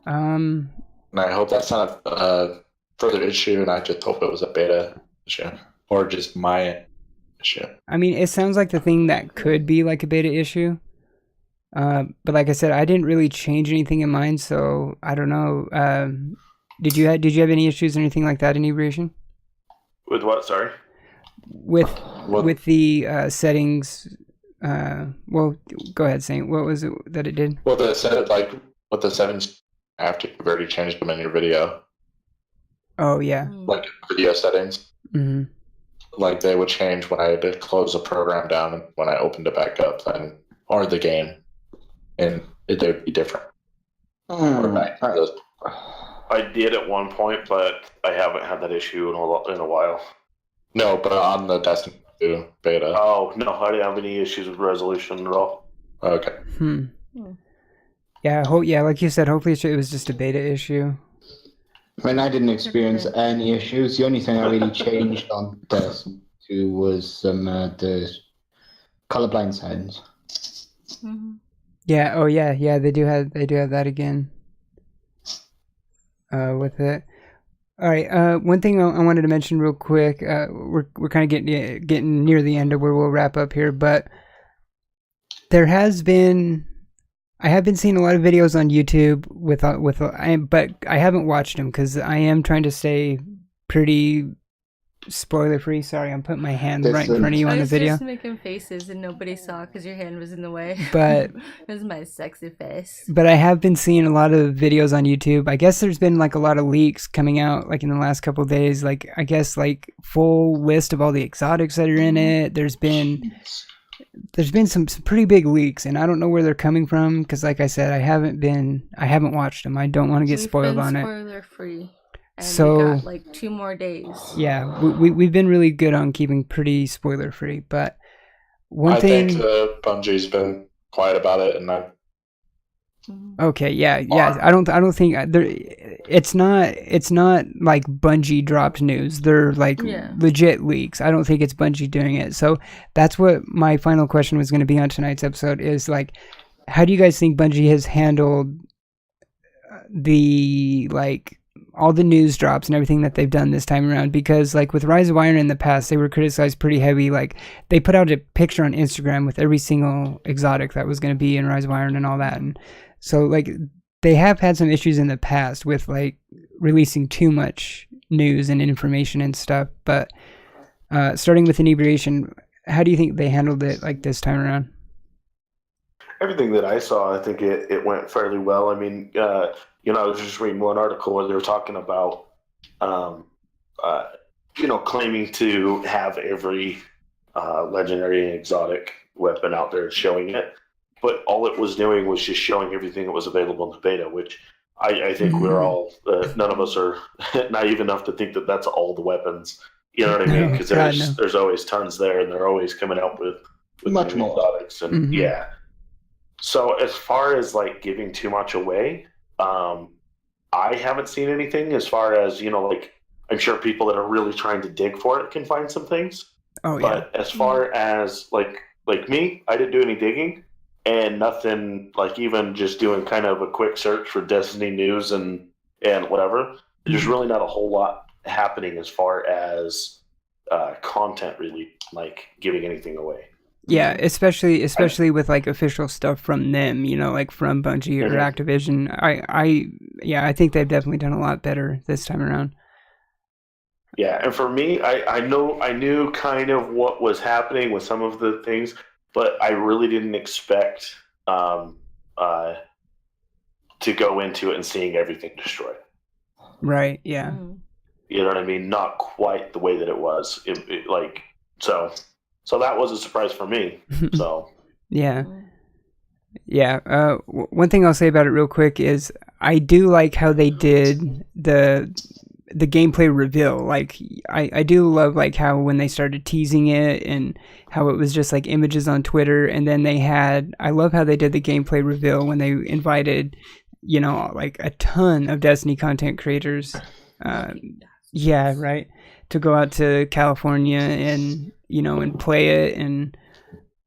And I hope that's not a further issue, and I just hope it was a beta issue or just my issue. I mean, it sounds like the thing that could be like a beta issue. But like I said, I didn't really change anything in mine, so I don't know. Did you have any issues or anything like that, inebriation? With what? Sorry. With the settings. Well, go ahead, Saint. What was it that it did? Well, the settings after you've already changed them in your video. Oh yeah. Like video settings. Mm-hmm. Like they would change when I had to close a program down and when I opened it back up, or the game, and they'd be different. I did at one point, but I haven't had that issue in a while. No, but on the Destiny 2 beta. Oh no, I didn't have any issues with resolution at all. Okay. Yeah, like you said, hopefully it was just a beta issue. I mean, I didn't experience any issues. The only thing I really changed on Destiny 2 was the colorblind settings. Yeah. Oh yeah. They do have that again. With it. All right. One thing I wanted to mention real quick. We're kind of getting near the end of where we'll wrap up here, but I have been seeing a lot of videos on YouTube but I haven't watched them because I am trying to stay pretty spoiler free. Sorry, I'm putting my hand right in front of you on the video. I was just making faces and nobody saw because your hand was in the way. But it was my sexy face. But I have been seeing a lot of videos on YouTube. I guess there's been like a lot of leaks coming out like in the last couple of days. Like I guess like full list of all the exotics that are in it. There's been some pretty big leaks, and I don't know where they're coming from because, like I said, I haven't watched them. I don't want to get spoiled on it. Spoiler free. And so we got like 2 more days. Yeah, we've been really good on keeping pretty spoiler free. But I think Bungie's been quiet about it, and okay, yeah. I don't think it's not like Bungie dropped news. They're like legit leaks. I don't think it's Bungie doing it. So that's what my final question was going to be on tonight's episode is like, how do you guys think Bungie has handled the like all the news drops and everything that they've done this time around? Because like with Rise of Iron in the past, they were criticized pretty heavy. Like they put out a picture on Instagram with every single exotic that was going to be in Rise of Iron and all that. And so like they have had some issues in the past with like releasing too much news and information and stuff. But starting with Inebriation, how do you think they handled it like this time around? Everything that I saw, I think it went fairly well. I mean, I was just reading one article where they were talking about, claiming to have every legendary and exotic weapon out there showing it. But all it was doing was just showing everything that was available in the beta, which I think we're all, none of us are naive enough to think that that's all the weapons. You know what I mean? Because there's always tons there, and they're always coming out with much more exotics. And yeah. So as far as like giving too much away, I haven't seen anything as far as, like I'm sure people that are really trying to dig for it can find some things. Oh, yeah. But as far as like me, I didn't do any digging and nothing like even just doing kind of a quick search for Destiny news and and whatever. There's really not a whole lot happening as far as content really, like giving anything away. Yeah, especially with like official stuff from them, like from Bungie or Activision. I think they've definitely done a lot better this time around. Yeah, and for me, I knew kind of what was happening with some of the things, but I really didn't expect to go into it and seeing everything destroyed. Right. Yeah. You know what I mean? Not quite the way that it was. So that was a surprise for me. So yeah. One thing I'll say about it real quick is I do like how they did the gameplay reveal. Like I do love like how when they started teasing it and how it was just like images on Twitter, and then I love how they did the gameplay reveal when they invited like a ton of Destiny content creators to go out to California and and play it. And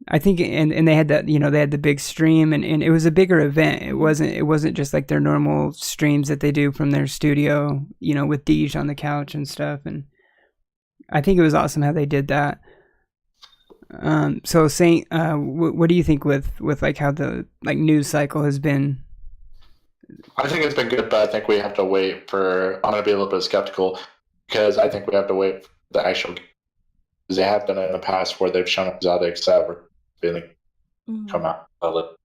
I think and they had that they had the big stream, and it was a bigger event. It wasn't just like their normal streams that they do from their studio, with Deej on the couch and stuff. And I think it was awesome how they did that. So Saint, what do you think with like how the like news cycle has been? I think it's been good, but I think we have to wait I'm going to be a little bit skeptical because I think we have to wait for the actual. Because they have done it in the past where they've shown exotics that were being come out, some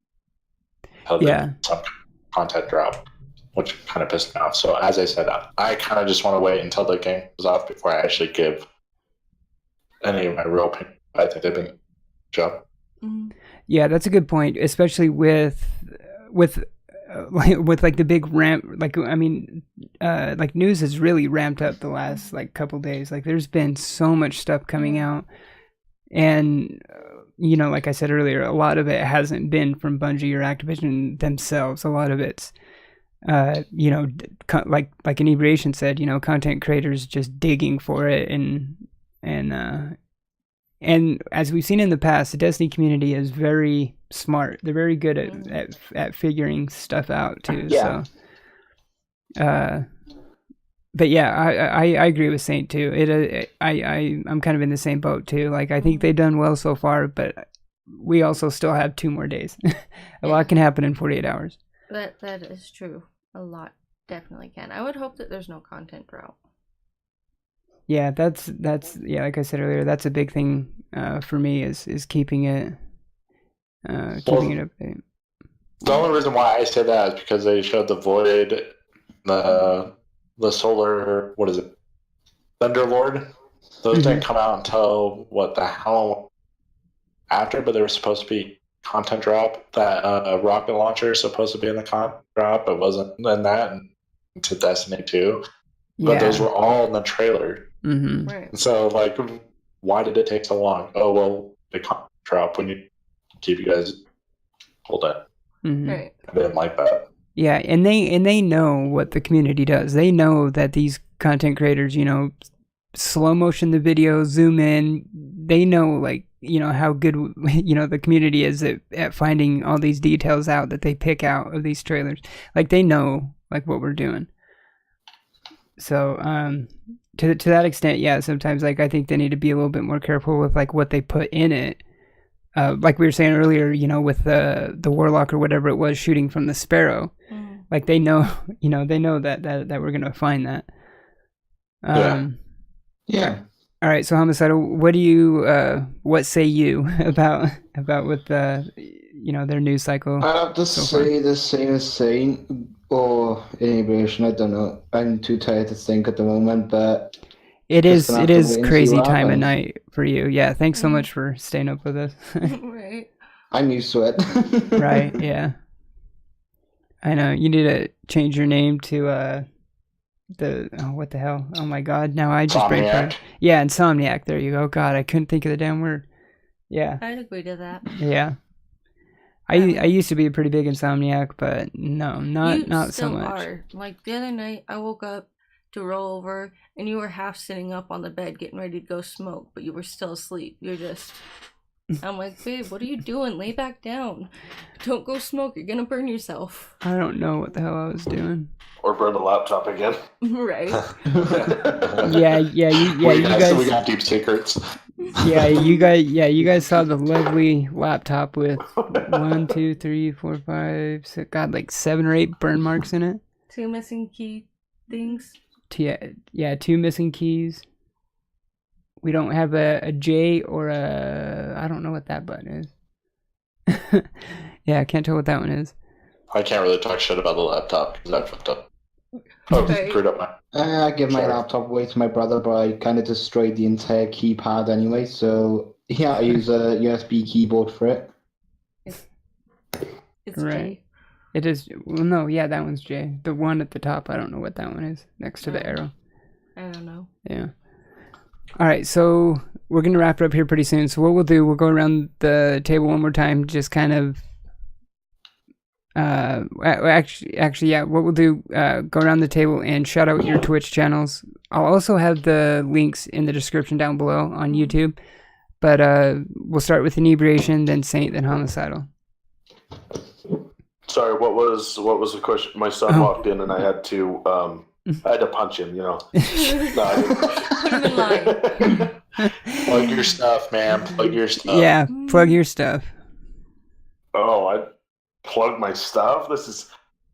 content drop, which kind of pissed me off. So as I said, I kind of just want to wait until the game goes off before I actually give any of my real opinion. I think they've been a good job. Yeah, that's a good point, especially with like the big ramp. Like I mean, like news has really ramped up the last like couple days. Like there's been so much stuff coming out, and like I said earlier, a lot of it hasn't been from Bungie or Activision themselves. A lot of it's like Inebriation said, content creators just digging for it, and as we've seen in the past, the Destiny community is very smart. They're very good at figuring stuff out too. Yeah. So, but yeah, I agree with Saint too. I'm kind of in the same boat too. Like I think they've done well so far, but we also still have 2 more days. A lot can happen in 48 hours. That is true. A lot definitely can. I would hope that there's no content drought. Yeah, that's like I said earlier, that's a big thing for me is keeping it up. The only reason why I say that is because they showed the Void, the Solar, what is it, Thunderlord. Those didn't come out until the hell after, but they were supposed to be content drop. That rocket launcher is supposed to be in the content drop. It wasn't in that, and to Destiny 2. But those were all in the trailer. Mm-hmm. Right. So, like, why did it take so long? Oh, well, the content drop when you keep you guys hold it. Mm-hmm. Right. I didn't like that. Yeah, and they know what the community does. They know that these content creators, slow motion the video, zoom in. They know, like, how good, the community is at finding all these details out that they pick out of these trailers. Like, they know, like, what we're doing. So, to that extent, yeah, sometimes, like, I think they need to be a little bit more careful with, like, what they put in it. Like we were saying earlier, with the Warlock or whatever it was shooting from the Sparrow. Like, they know, they know that we're going to find that. Yeah. All right, so Homicidal, what say you about with their news cycle? I have to say the same as Saint or Inebriation. I don't know. I'm too tired to think at the moment, but it is crazy time of night for you. Yeah, thanks so much for staying up with us. Right. I'm used to it. Right, yeah. I know. You need to change your name to what the hell? Oh my god, now I just brain farted. Yeah, Insomniac, there you go. God, I couldn't think of the damn word. Yeah. I'd agree to that. Yeah. I used to be a pretty big Insomniac, but no, not so much. Are. Like the other night, I woke up to roll over, and you were half sitting up on the bed getting ready to go smoke, but you were still asleep. You're just I'm like, babe, what are you doing? Lay back down. Don't go smoke. You're gonna burn yourself. I don't know what the hell I was doing. Or burn the laptop again. Right. You guys. We got deep secrets. You guys saw the lovely laptop with 1, 2, 3, 4, 5, 6, God, like 7 or 8 burn marks in it. 2 missing key things. 2 missing keys. We don't have a J or a... I don't know what that button is. I can't tell what that one is. I can't really talk shit about the laptop because I fucked up. Oh, screwed up my... I give my laptop away to my brother, but I kind of destroyed the entire keypad anyway, so yeah, I use a USB keyboard for it. It's right. J. It is... Well, no, that one's J. The one at the top, I don't know what that one is. Next to the arrow. I don't know. Yeah. All right, so we're going to wrap it up here pretty soon. So what we'll do, we'll go around the table one more time, just kind of... what we'll do, go around the table and shout out your Twitch channels. I'll also have the links in the description down below on YouTube. But we'll start with inebriation, then saint, then homicidal. Sorry, what was the question? My son walked in and I had to punch him, No, Put him in line. Plug your stuff, man. Plug your stuff. Yeah, plug your stuff. Oh, I plug my stuff?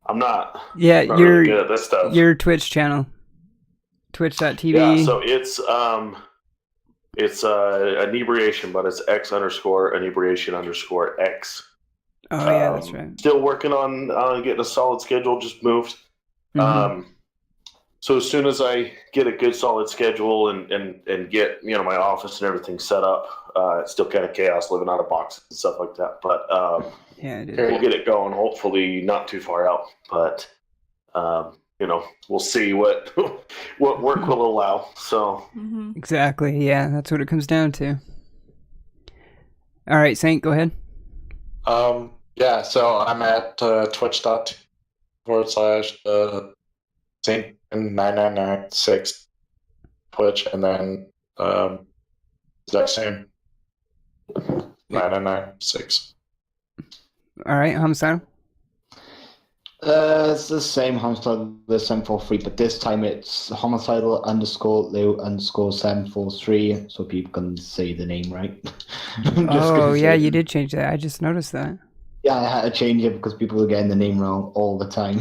I'm not not really good at this stuff. Your Twitch channel. Twitch.tv. Yeah, so it's inebriation, but it's X_inebriation_X. Oh yeah, that's right. Still working on getting a solid schedule, just moved. So as soon as I get a good solid schedule and get my office and everything set up, it's still kind of chaos living out of boxes and stuff like that. But we'll get it going. Hopefully not too far out, but we'll see what work will allow. So exactly, yeah, that's what it comes down to. All right, Saint, go ahead. So I'm at twitch.tv/Saint9996 Twitch, and then Zach Sam 9996. All right, homicidal. It's the same homicidal, the 743, but this time it's homicidal_Leo_743, so people can say the name right. Oh yeah, you did change that. I just noticed that. Yeah, I had to change it because people were getting the name wrong all the time.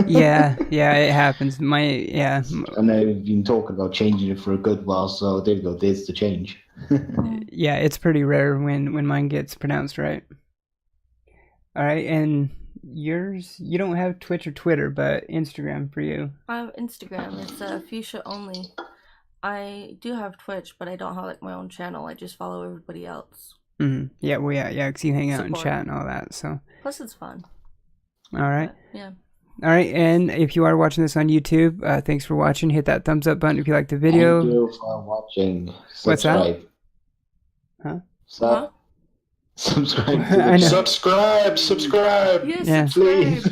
yeah, it happens. And I've been talking about changing it for a good while, so there you go. There's the change. Yeah, it's pretty rare when mine gets pronounced right. All right, and yours, you don't have Twitch or Twitter, but Instagram for you. I have Instagram. It's Fusha only. I do have Twitch, but I don't have my own channel. I just follow everybody else. Mm-hmm. Yeah, because you hang out and chat and all that. So plus it's fun. All right. But, yeah. All right, and if you are watching this on YouTube, thanks for watching. Hit that thumbs up button if you like the video. Thank you for watching. Subscribe. What's that? Huh? Subscribe. Subscribe. Yes, yeah. subscribe.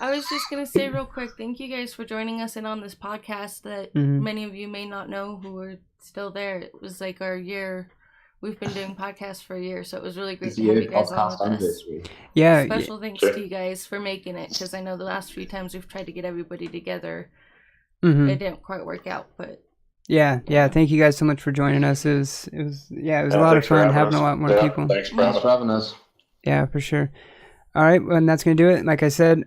I was just going to say real quick, thank you guys for joining us in on this podcast that many of you may not know who are still there. It was like our year. We've been doing podcasts for a year, so it was really great to have you guys on with us. Yeah. Special thanks to you guys for making it, because I know the last few times we've tried to get everybody together, it didn't quite work out, but... Yeah, thank you guys so much for joining us. It was a lot of fun having a lot more people. Thanks for having us. Yeah, for sure. All right, and that's going to do it. Like I said,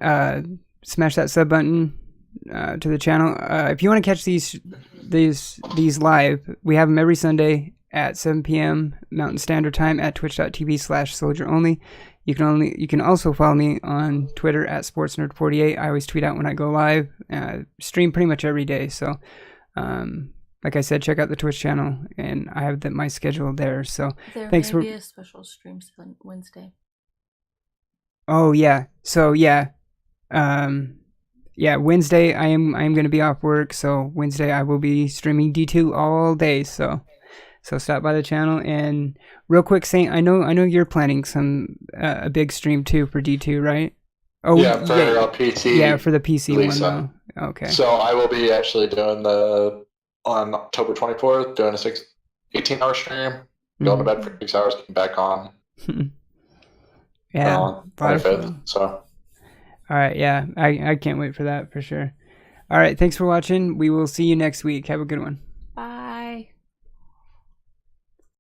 smash that sub button to the channel. If you want to catch these live, we have them every Sunday at 7 p.m. Mountain Standard Time at twitch.tv/Solgr only. You can also follow me on Twitter at SportsNerd48. I always tweet out when I go live. Stream pretty much every day. So, like I said, check out the Twitch channel, and I have my schedule there. So thanks may be a special stream Wednesday. Oh yeah. So yeah. Wednesday I am going to be off work. So Wednesday I will be streaming D2 all day. So stop by the channel. And real quick, Saint, I know you're planning a big stream too for D2, right? Oh yeah, for PC. Yeah, for the PC Lisa. one though. Okay. So I will be actually doing on October 24th, doing a 18-hour stream. Go to bed for 6 hours, get back on. Yeah. 25th. So. All right. Yeah. I can't wait for that for sure. All right. Thanks for watching. We will see you next week. Have a good one.